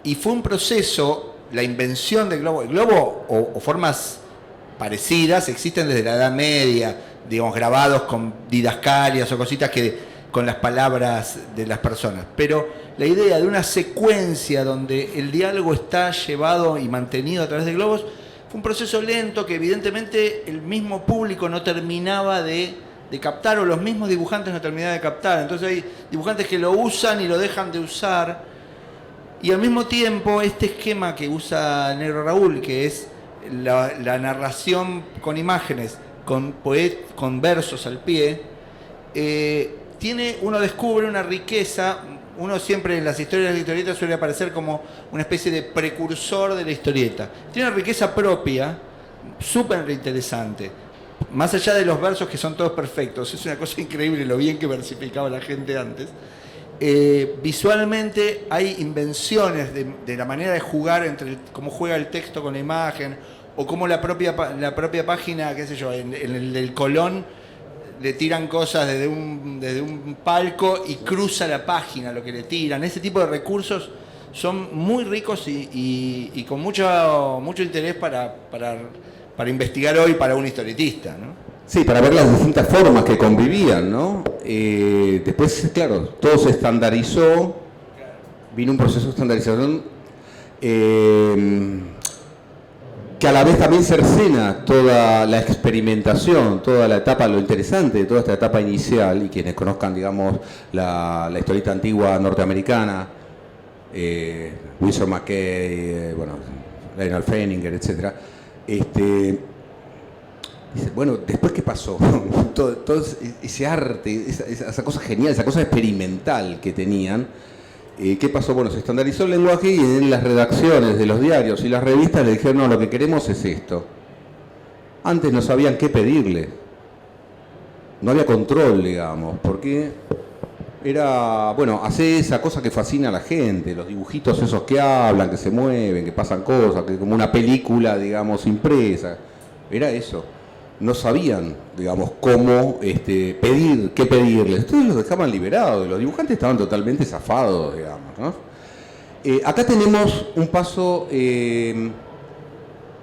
Y fue un proceso, la invención del globo. El globo o formas parecidas existen desde la Edad Media, digamos, grabados con didascalias o cositas que con las palabras de las personas. Pero la idea de una secuencia donde el diálogo está llevado y mantenido a través de globos fue un proceso lento que evidentemente el mismo público no terminaba de captar, o los mismos dibujantes no terminaban de captar. Entonces hay dibujantes que lo usan y lo dejan de usar. Y al mismo tiempo este esquema que usa Negro Raúl, que es la narración con imágenes, con versos al pie, uno descubre una riqueza. Uno siempre en las historias de la historieta suele aparecer como una especie de precursor de la historieta. Tiene una riqueza propia, súper interesante. Más allá de los versos que son todos perfectos, es una cosa increíble lo bien que versificaba la gente antes. visualmente hay invenciones de la manera de jugar entre cómo juega el texto con la imagen, o cómo la propia página, qué sé yo, en el Colón le tiran cosas desde un palco y cruza la página lo que le tiran. Ese tipo de recursos son muy ricos y con mucho interés para investigar hoy para un historietista, ¿no? Sí, para ver las distintas formas que convivían, ¿no? Después, claro, todo se estandarizó, vino un proceso de estandarización que a la vez también cercena toda la experimentación, toda la etapa, lo interesante de toda esta etapa inicial, y quienes conozcan, digamos, la historieta antigua norteamericana, Winsor McCay, bueno, Lionel Feininger, etc. Dice, bueno, después ¿qué pasó? todo ese arte, esa cosa genial, esa cosa experimental que tenían, ¿qué pasó? Bueno, se estandarizó el lenguaje y en las redacciones de los diarios y las revistas le dijeron, no, lo que queremos es esto. Antes no sabían qué pedirle. No había control, digamos, porque era, bueno, hace esa cosa que fascina a la gente, los dibujitos esos que hablan, que se mueven, que pasan cosas, que como una película, digamos, impresa. Era eso. No sabían, digamos, cómo pedir, qué pedirles. Entonces los dejaban liberados, los dibujantes estaban totalmente zafados, digamos, ¿no? Acá tenemos un paso,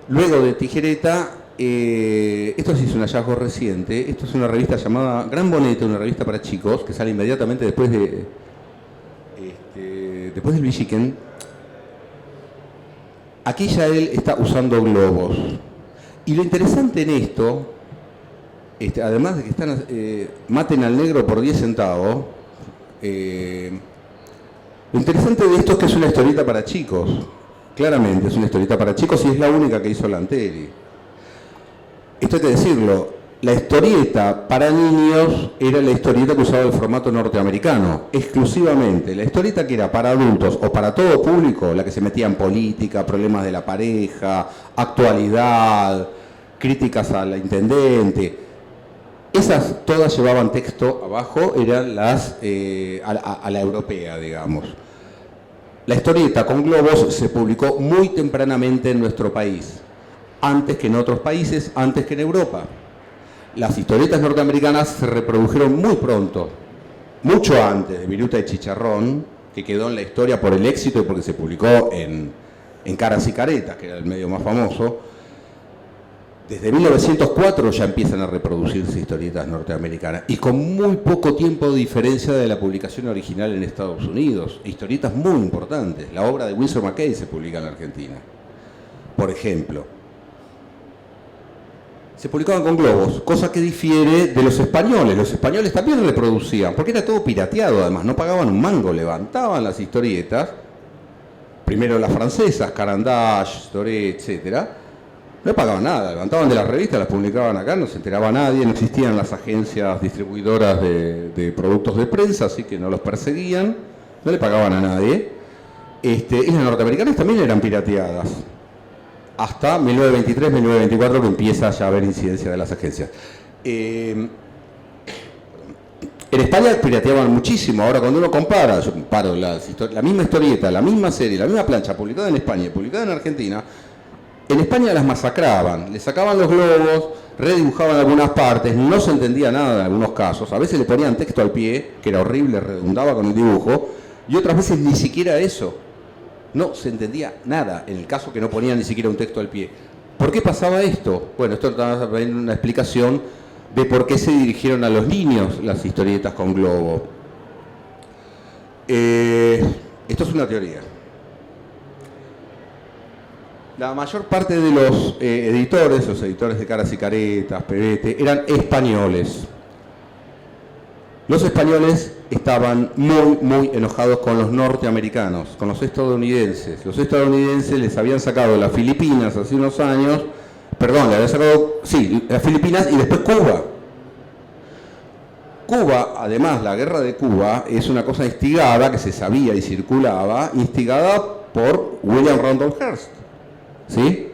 luego de Tijereta, esto sí es un hallazgo reciente, esto es una revista llamada Gran Bonete, una revista para chicos, que sale inmediatamente después del Villiquen. Aquí ya él está usando globos. Y lo interesante en esto, además de que están maten al negro por 10 centavos, lo interesante de esto es que es una historieta para chicos. Claramente es una historieta para chicos y es la única que hizo Lanteri. Esto hay que decirlo, la historieta para niños era la historieta que usaba el formato norteamericano, exclusivamente. La historieta que era para adultos o para todo público, la que se metía en política, problemas de la pareja, actualidad, críticas al intendente, esas todas llevaban texto abajo, eran las a la europea, digamos. La historieta con globos se publicó muy tempranamente en nuestro país, antes que en otros países, antes que en Europa. Las historietas norteamericanas se reprodujeron muy pronto, mucho antes de Viruta y Chicharrón, que quedó en la historia por el éxito y porque se publicó en Caras y Caretas, que era el medio más famoso. Desde 1904 ya empiezan a reproducirse historietas norteamericanas y con muy poco tiempo de diferencia de la publicación original en Estados Unidos. Historietas muy importantes. La obra de Winsor McCay se publica en la Argentina, por ejemplo. Se publicaban con globos, cosa que difiere de los españoles. Los españoles también reproducían, porque era todo pirateado, además, no pagaban un mango, levantaban las historietas, primero las francesas, Carandache, Doré, etcétera. No pagaban nada, levantaban de las revistas, las publicaban acá, no se enteraba nadie, no existían las agencias distribuidoras de productos de prensa, así que no los perseguían, no le pagaban a nadie. Y las norteamericanas también eran pirateadas, hasta 1923-1924 que empieza ya a haber incidencia de las agencias. En España pirateaban muchísimo. Ahora cuando uno compara, yo comparo la misma historieta, la misma serie, la misma plancha publicada en España y publicada en Argentina, en España las masacraban, le sacaban los globos, redibujaban algunas partes, no se entendía nada en algunos casos, a veces le ponían texto al pie, que era horrible, redundaba con el dibujo, y otras veces ni siquiera eso, no se entendía nada, en el caso que no ponían ni siquiera un texto al pie. ¿Por qué pasaba esto? Bueno, esto es una explicación de por qué se dirigieron a los niños las historietas con globo. Esto es una teoría. La mayor parte de los editores de Caras y Caretas, Pebete, eran españoles. Los españoles estaban muy enojados con los norteamericanos, con los estadounidenses. Los estadounidenses les habían sacado las Filipinas hace unos años, le habían sacado, sí, las Filipinas y después Cuba. Cuba, además, la guerra de Cuba es una cosa instigada, que se sabía y circulaba, instigada por William Randolph Hearst, ¿sí?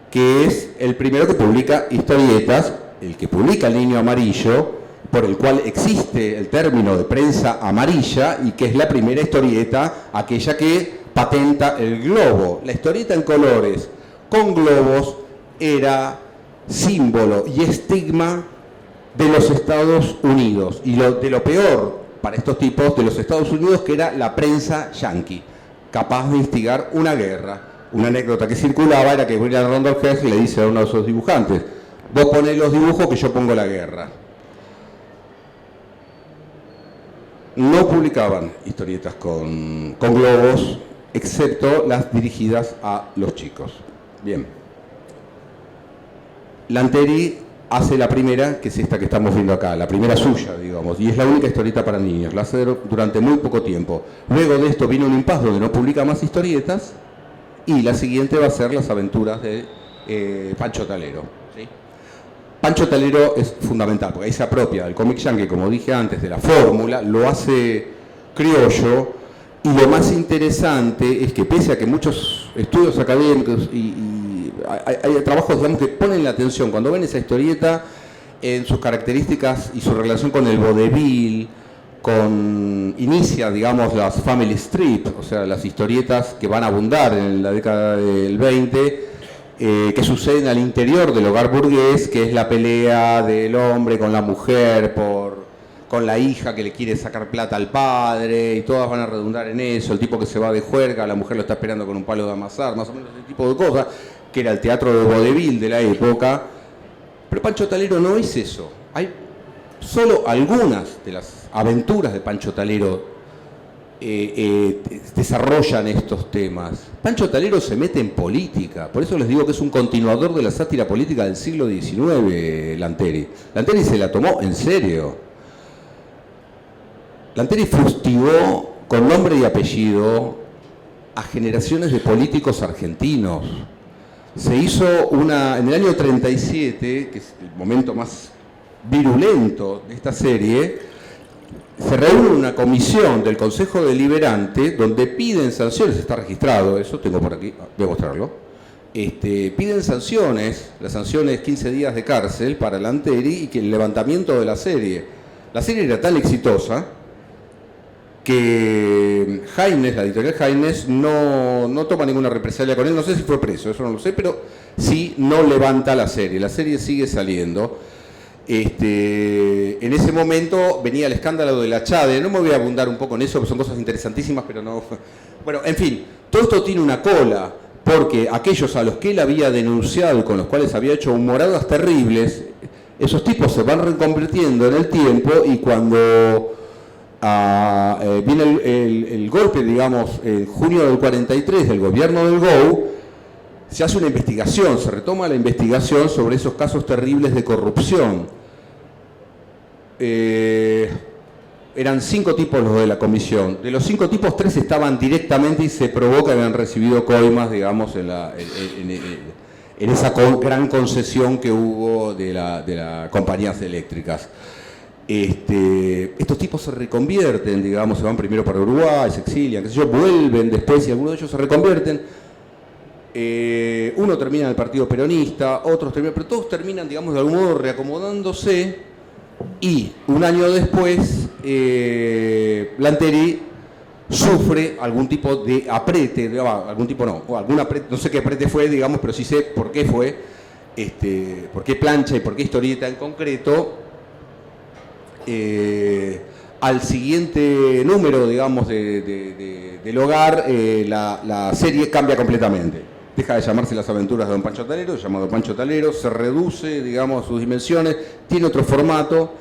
Que es el primero que publica historietas, el que publica El Niño Amarillo, por el cual existe el término de prensa amarilla y que es la primera historieta, aquella que patenta el globo. La historieta en colores con globos era símbolo y estigma de los Estados Unidos y de lo peor para estos tipos de los Estados Unidos, que era la prensa yanqui, capaz de instigar una guerra. Una anécdota que circulaba era que William Randolph Hearst le dice a uno de sus dibujantes: vos ponés los dibujos que yo pongo la guerra. No publicaban historietas con globos, excepto las dirigidas a los chicos. Bien. Lanteri hace la primera, que es esta que estamos viendo acá, la primera suya, digamos, y es la única historieta para niños. La hace durante muy poco tiempo. Luego de esto viene un impasse donde no publica más historietas, y la siguiente va a ser Las aventuras de Pancho Talero. ¿Sí? Pancho Talero es fundamental, porque ahí se apropia del cómic yankee, como dije antes, de la fórmula, lo hace criollo, y lo más interesante es que pese a que muchos estudios académicos y hay trabajos, digamos, que ponen la atención cuando ven esa historieta en sus características y su relación con el vodevil, inicia, digamos, las family strip, o sea, las historietas que van a abundar en la década del 20, que suceden al interior del hogar burgués, que es la pelea del hombre con la mujer, con la hija que le quiere sacar plata al padre, y todas van a redundar en eso, el tipo que se va de juerga, la mujer lo está esperando con un palo de amasar, más o menos ese tipo de cosas, que era el teatro de vodevil de la época. Pero Pancho Talero no es eso. Hay solo algunas de las aventuras de Pancho Talero desarrollan estos temas. Pancho Talero se mete en política, por eso les digo que es un continuador de la sátira política del siglo XIX, Lanteri. Lanteri se la tomó en serio. Lanteri fustigó con nombre y apellido a generaciones de políticos argentinos. Se hizo en el año 37, que es el momento más virulento de esta serie, se reúne una comisión del Consejo Deliberante donde piden sanciones, está registrado eso, tengo por aquí, voy a mostrarlo, piden sanciones, las sanciones 15 días de cárcel para Lanteri y que el levantamiento de la serie. La serie era tan exitosa que Haines, la editorial Haines, no toma ninguna represalia con él, no sé si fue preso, eso no lo sé, pero sí no levanta la serie sigue saliendo. En ese momento venía el escándalo de la Chade, no me voy a abundar un poco en eso, porque son cosas interesantísimas, pero no... Bueno, en fin, todo esto tiene una cola, porque aquellos a los que él había denunciado y con los cuales había hecho humoradas terribles, esos tipos se van reconvirtiendo en el tiempo, y cuando viene el golpe, digamos, en junio del 43 del gobierno del GO, se hace una investigación, se retoma la investigación sobre esos casos terribles de corrupción. Eran 5 tipos los de la comisión. De los 5 tipos, 3 estaban directamente y se probó que habían recibido coimas, digamos, en esa gran concesión que hubo de las compañías eléctricas. Estos tipos se reconvierten, digamos, se van primero para Uruguay, se exilian, qué sé yo, vuelven después y algunos de ellos se reconvierten. Uno termina en el partido peronista, otros terminan, pero todos terminan, digamos, de algún modo reacomodándose, y un año después Lanteri sufre algún tipo de aprete, algún tipo no, o algún aprete, no sé qué aprete fue, digamos, pero sí sé por qué fue, por qué plancha y por qué historieta en concreto. Al siguiente número, digamos, del hogar, la serie cambia completamente. Deja de llamarse Las aventuras de Don Pancho Talero, llamado Pancho Talero, se reduce, digamos, sus dimensiones, tiene otro formato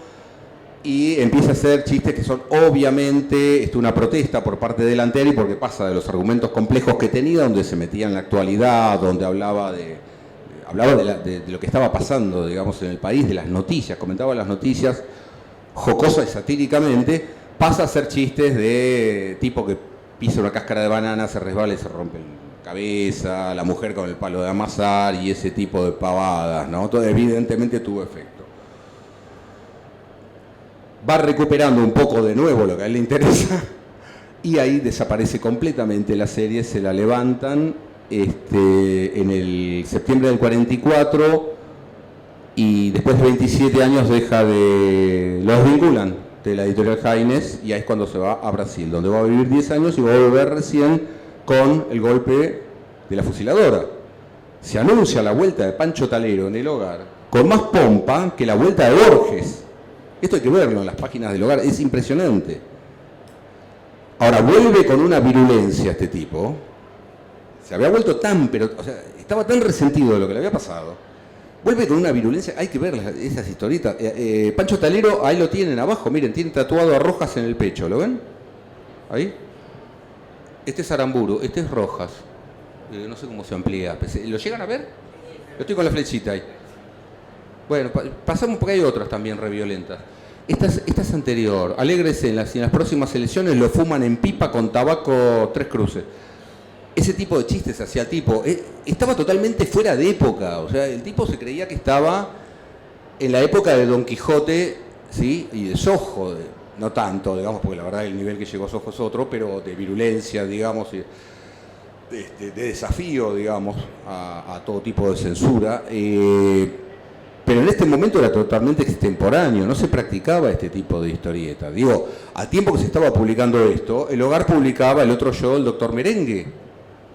y empieza a hacer chistes que son obviamente una protesta por parte de Lanteri, porque pasa de los argumentos complejos que tenía, donde se metía en la actualidad, donde hablaba de lo que estaba pasando, digamos, en el país, de las noticias, comentaba las noticias jocosa y satíricamente, pasa a hacer chistes de tipo que pisa una cáscara de banana, se resbala y se rompe la cabeza, la mujer con el palo de amasar y ese tipo de pavadas, ¿no? Todo evidentemente tuvo efecto. Va recuperando un poco de nuevo lo que a él le interesa y ahí desaparece completamente la serie, se la levantan en el septiembre del 44 y después de 27 años los vinculan de la editorial Haines y ahí es cuando se va a Brasil, donde va a vivir 10 años y va a volver recién con el golpe de la fusiladora. Se anuncia la vuelta de Pancho Talero en El Hogar con más pompa que la vuelta de Borges. Esto hay que verlo en las páginas del Hogar, es impresionante. Ahora, vuelve con una virulencia este tipo. Se había vuelto estaba tan resentido de lo que le había pasado. Vuelve con una virulencia, hay que ver esas historietas. Pancho Talero, ahí lo tienen abajo, miren, tiene tatuado a Rojas en el pecho, ¿lo ven? Ahí. Este es Aramburu, este es Rojas. No sé cómo se amplía. ¿Lo llegan a ver? Yo estoy con la flechita ahí. Bueno, pasamos porque hay otras también re violentas. Esta es anterior. Alégrese, en las próximas elecciones lo fuman en pipa con tabaco 3 cruces. Ese tipo de chistes hacia el tipo estaba totalmente fuera de época. O sea, el tipo se creía que estaba en la época de Don Quijote, ¿sí? Y de Sojo, no tanto, digamos, porque la verdad el nivel que llegó Sojo es otro, pero de virulencia, digamos, de desafío, digamos, a todo tipo de censura. Pero en este momento era totalmente extemporáneo, no se practicaba este tipo de historieta. Digo, al tiempo que se estaba publicando esto, El Hogar publicaba El Otro Yo, el Doctor Merengue,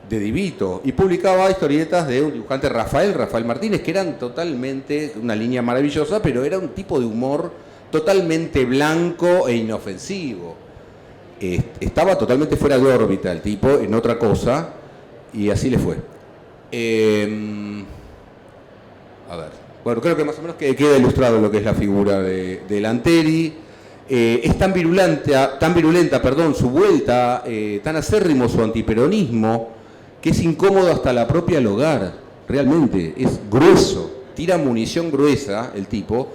de Divito, y publicaba historietas de un dibujante Rafael Martínez, que eran totalmente una línea maravillosa, pero era un tipo de humor totalmente blanco e inofensivo. Estaba totalmente fuera de órbita el tipo, en otra cosa, y así le fue. A ver. Bueno, creo que más o menos queda ilustrado lo que es la figura de Lanteri. Es tan virulenta, su vuelta, tan acérrimo su antiperonismo, que es incómodo hasta la propia El Hogar. Realmente, es grueso, tira munición gruesa el tipo.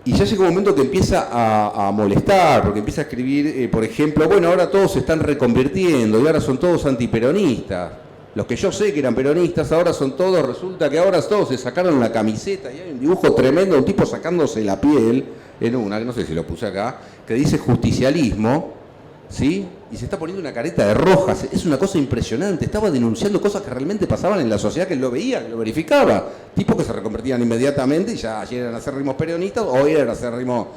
Y ya llega un momento que empieza a molestar, porque empieza a escribir, por ejemplo, bueno, ahora todos se están reconvirtiendo y ahora son todos antiperonistas. Los que yo sé que eran peronistas, ahora son todos, resulta que ahora todos se sacaron la camiseta y hay un dibujo tremendo, un tipo sacándose la piel en una, no sé si lo puse acá, que dice justicialismo, ¿sí? Y se está poniendo una careta de Rojas. Es una cosa impresionante. Estaba denunciando cosas que realmente pasaban en la sociedad, que él lo veía, que lo verificaba. Tipos que se reconvertían inmediatamente y ya ayer eran acérrimos peronistas, hoy eran acérrimos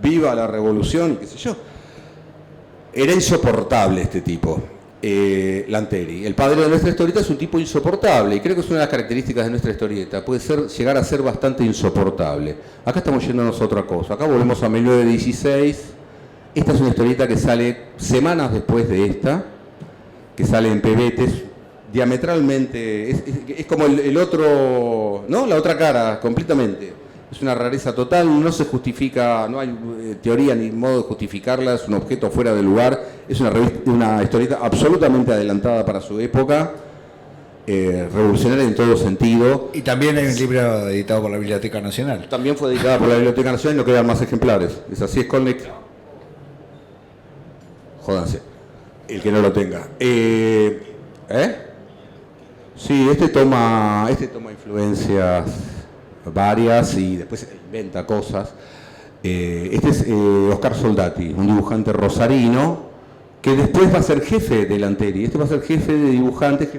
viva la revolución, qué sé yo. Era insoportable este tipo. Lanteri, el padre de nuestra historieta, es un tipo insoportable y creo que es una de las características de nuestra historieta, puede llegar a ser bastante insoportable. Acá estamos yéndonos a otra cosa, acá volvemos a 1916. Esta es una historieta que sale semanas después de esta, que sale en Pebetes, diametralmente, es como el otro, ¿no? La otra cara, completamente. Es una rareza total, no se justifica, no hay teoría ni modo de justificarla, es un objeto fuera de lugar, es una historieta absolutamente adelantada para su época, revolucionaria en todo sentido. Y también hay un libro editado por la Biblioteca Nacional. También fue editada por la Biblioteca Nacional y no quedan más ejemplares. Es así, Skolnick. Jódanse, el que no lo tenga. Sí, este toma influencias varias y después inventa cosas. Este es Oscar Soldati, un dibujante rosarino que después va a ser jefe de Lanteri. Este va a ser jefe de dibujantes,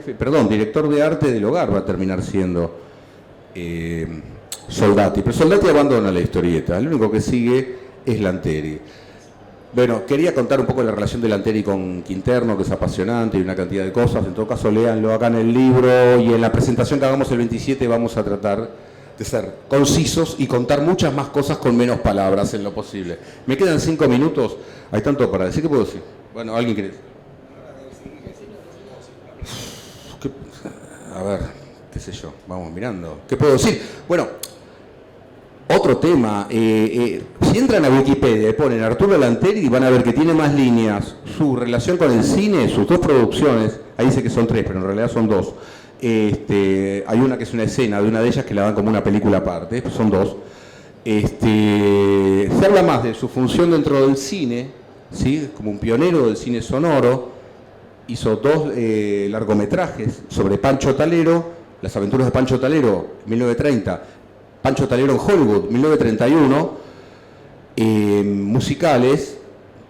director de arte del Hogar va a terminar siendo Soldati. Pero Soldati abandona la historieta, el único que sigue es Lanteri. Bueno, quería contar un poco la relación de Lanteri con Quinterno, que es apasionante y una cantidad de cosas. En todo caso, léanlo acá en el libro y en la presentación que hagamos el 27 vamos a tratar de ser concisos y contar muchas más cosas con menos palabras en lo posible. Me quedan 5 minutos, hay tanto para decir. ¿Qué puedo decir? Bueno, ¿alguien quiere decir? A ver, qué sé yo, vamos mirando. ¿Qué puedo decir? Bueno, otro tema, si entran a Wikipedia y ponen Arturo Lanteri van a ver que tiene más líneas, su relación con el cine, sus 2 producciones, ahí dice que son 3, pero en realidad son 2. Hay una que es una escena de una de ellas que la dan como una película aparte, son 2. Se habla más de su función dentro del cine, ¿sí? Como un pionero del cine sonoro. Hizo 2 largometrajes sobre Pancho Talero, Las aventuras de Pancho Talero, 1930, Pancho Talero en Hollywood, 1931, musicales,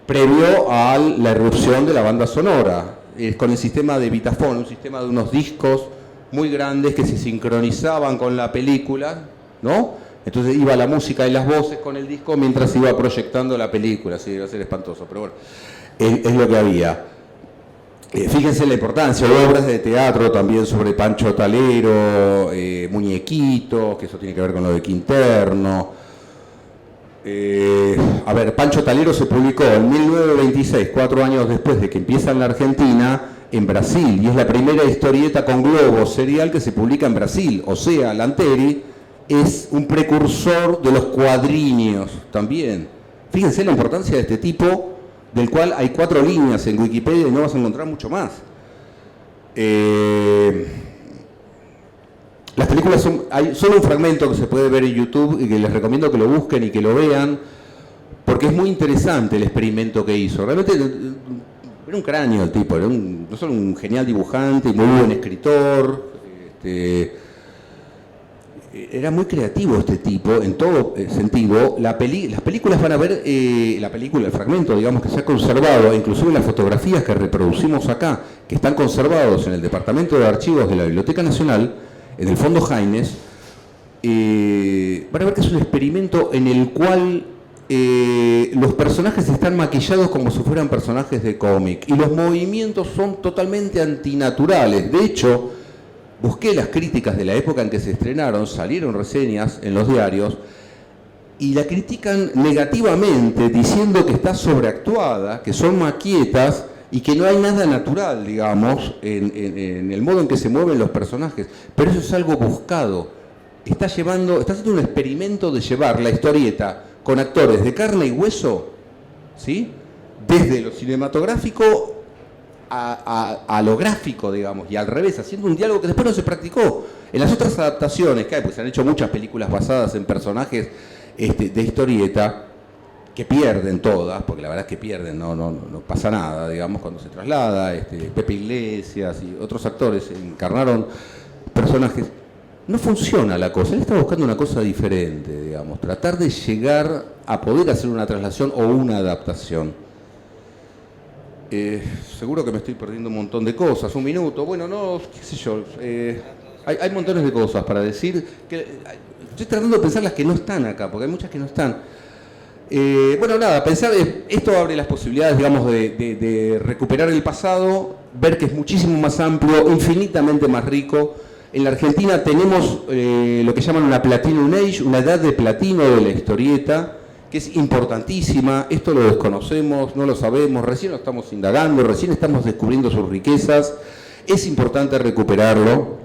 previo a la irrupción de la banda sonora, con el sistema de Vitaphone, un sistema de unos discos muy grandes que se sincronizaban con la película ¿no? Entonces iba la música y las voces con el disco mientras iba proyectando la película, así iba a ser espantoso, pero bueno, es lo que había. Fíjense la importancia, hay obras de teatro también sobre Pancho Talero, Muñequitos, que eso tiene que ver con lo de Quinterno. A ver, Pancho Talero se publicó en 1926, 4 años después de que empieza en la Argentina, en Brasil, y es la primera historieta con globo serial que se publica en Brasil. O sea, Lanteri es un precursor de los cuadrinios también. Fíjense la importancia de este tipo, del cual hay 4 líneas en Wikipedia y no vas a encontrar mucho más. Las películas hay solo un fragmento que se puede ver en YouTube y que les recomiendo que lo busquen y que lo vean, porque es muy interesante el experimento que hizo. Realmente era un cráneo el tipo, era no solo un genial dibujante y muy buen escritor, era muy creativo este tipo en todo sentido. Las películas van a ver, el fragmento, digamos, que se ha conservado, inclusive las fotografías que reproducimos acá, que están conservados en el Departamento de Archivos de la Biblioteca Nacional, en el Fondo Haines, van a ver que es un experimento en el cual los personajes están maquillados como si fueran personajes de cómic y los movimientos son totalmente antinaturales. De hecho, busqué las críticas de la época en que se estrenaron, salieron reseñas en los diarios y la critican negativamente, diciendo que está sobreactuada, que son maquietas y que no hay nada natural, digamos, en el modo en que se mueven los personajes. Pero eso es algo buscado. Está haciendo un experimento de llevar la historieta con actores de carne y hueso, ¿sí? Desde lo cinematográfico a lo gráfico, digamos, y al revés, haciendo un diálogo que después no se practicó. En las otras adaptaciones que hay, pues se han hecho muchas películas basadas en personajes de historieta, que pierden todas, porque la verdad es que pierden, no pasa nada, digamos, cuando se traslada, Pepe Iglesias y otros actores encarnaron personajes, no funciona la cosa. Él está buscando una cosa diferente, digamos, tratar de llegar a poder hacer una traslación o una adaptación. Seguro que me estoy perdiendo un montón de cosas, un minuto, bueno, no, qué sé yo, hay montones de cosas para decir, estoy tratando de pensar las que no están acá, porque hay muchas que no están. Bueno, nada, pensar, esto abre las posibilidades, digamos, de recuperar el pasado, ver que es muchísimo más amplio, infinitamente más rico. En la Argentina tenemos lo que llaman una Platinum Age, una edad de platino de la historieta, que es importantísima. Esto lo desconocemos, no lo sabemos, recién lo estamos indagando, recién estamos descubriendo sus riquezas. Es importante recuperarlo.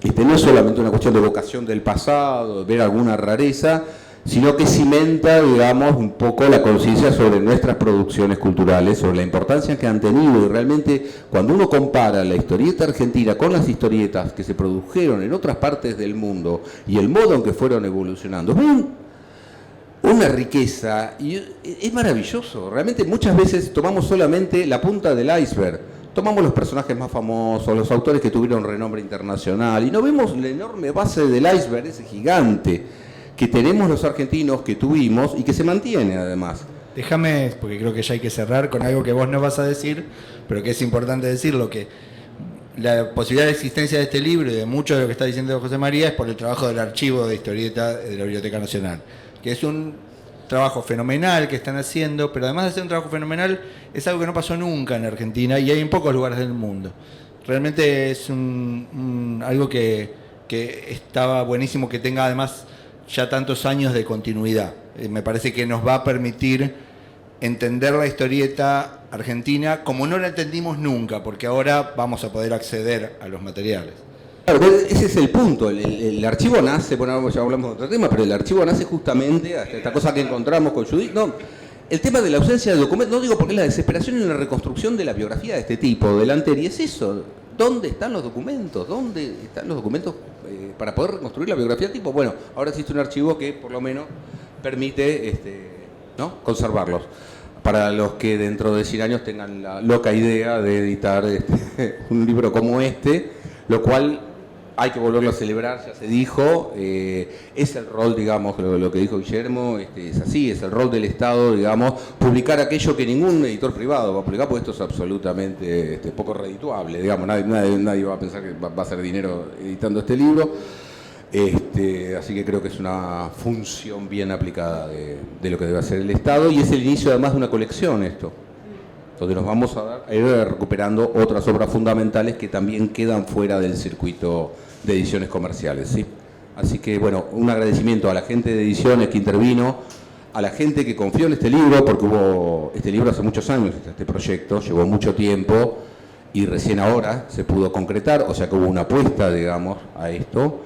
No es solamente una cuestión de vocación del pasado, de ver alguna rareza, sino que cimenta, digamos, un poco la conciencia sobre nuestras producciones culturales, sobre la importancia que han tenido. Y realmente, cuando uno compara la historieta argentina con las historietas que se produjeron en otras partes del mundo y el modo en que fueron evolucionando, una riqueza, y es maravilloso. Realmente muchas veces tomamos solamente la punta del iceberg. Tomamos los personajes más famosos, los autores que tuvieron renombre internacional, y no vemos la enorme base del iceberg, ese gigante que tenemos los argentinos, que tuvimos y que se mantiene además. Déjame, porque creo que ya hay que cerrar con algo que vos no vas a decir, pero que es importante decirlo, que la posibilidad de existencia de este libro y de mucho de lo que está diciendo José María es por el trabajo del archivo de historieta de la Biblioteca Nacional, que es un trabajo fenomenal que están haciendo, pero además de ser un trabajo fenomenal, es algo que no pasó nunca en Argentina y hay en pocos lugares del mundo. Realmente es algo que estaba buenísimo que tenga además ya tantos años de continuidad. Me parece que nos va a permitir entender la historieta argentina como no la entendimos nunca, porque ahora vamos a poder acceder a los materiales. Claro, ese es el punto. El archivo nace, bueno, ya hablamos de otro tema, pero el archivo nace justamente hasta esta cosa que encontramos con Judith. No, el tema de la ausencia de documentos, no digo porque es la desesperación en la reconstrucción de la biografía de este tipo, de Lanteri, es eso. ¿Dónde están los documentos? ¿Dónde están los documentos para poder reconstruir la biografía del tipo? Bueno, ahora existe un archivo que por lo menos permite ¿no? conservarlos. Para los que dentro de 100 años tengan la loca idea de editar un libro como este, lo cual hay que volverlo a celebrar, ya se dijo, es el rol, digamos, lo que dijo Guillermo, es así, es el rol del Estado, digamos, publicar aquello que ningún editor privado va a publicar, porque esto es absolutamente poco redituable, digamos, nadie va a pensar que va a hacer dinero editando este libro. Así que creo que es una función bien aplicada de lo que debe hacer el Estado, y es el inicio además de una colección esto, donde nos vamos a ir recuperando otras obras fundamentales que también quedan fuera del circuito de ediciones comerciales, ¿sí? Así que bueno, un agradecimiento a la gente de ediciones que intervino, a la gente que confió en este libro, porque hubo este libro hace muchos años, este proyecto, llevó mucho tiempo y recién ahora se pudo concretar, o sea que hubo una apuesta, digamos, a esto.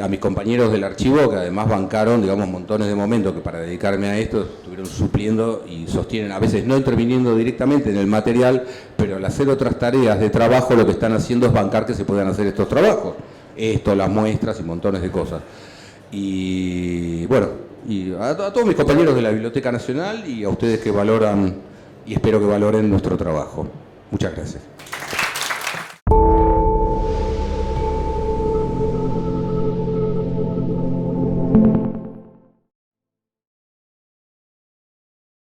A mis compañeros del archivo, que además bancaron, digamos, montones de momentos que para dedicarme a esto estuvieron supliendo y sostienen, a veces no interviniendo directamente en el material, pero al hacer otras tareas de trabajo lo que están haciendo es bancar que se puedan hacer estos trabajos. Esto, las muestras y montones de cosas. Y bueno, y a todos mis compañeros de la Biblioteca Nacional y a ustedes que valoran y espero que valoren nuestro trabajo. Muchas gracias.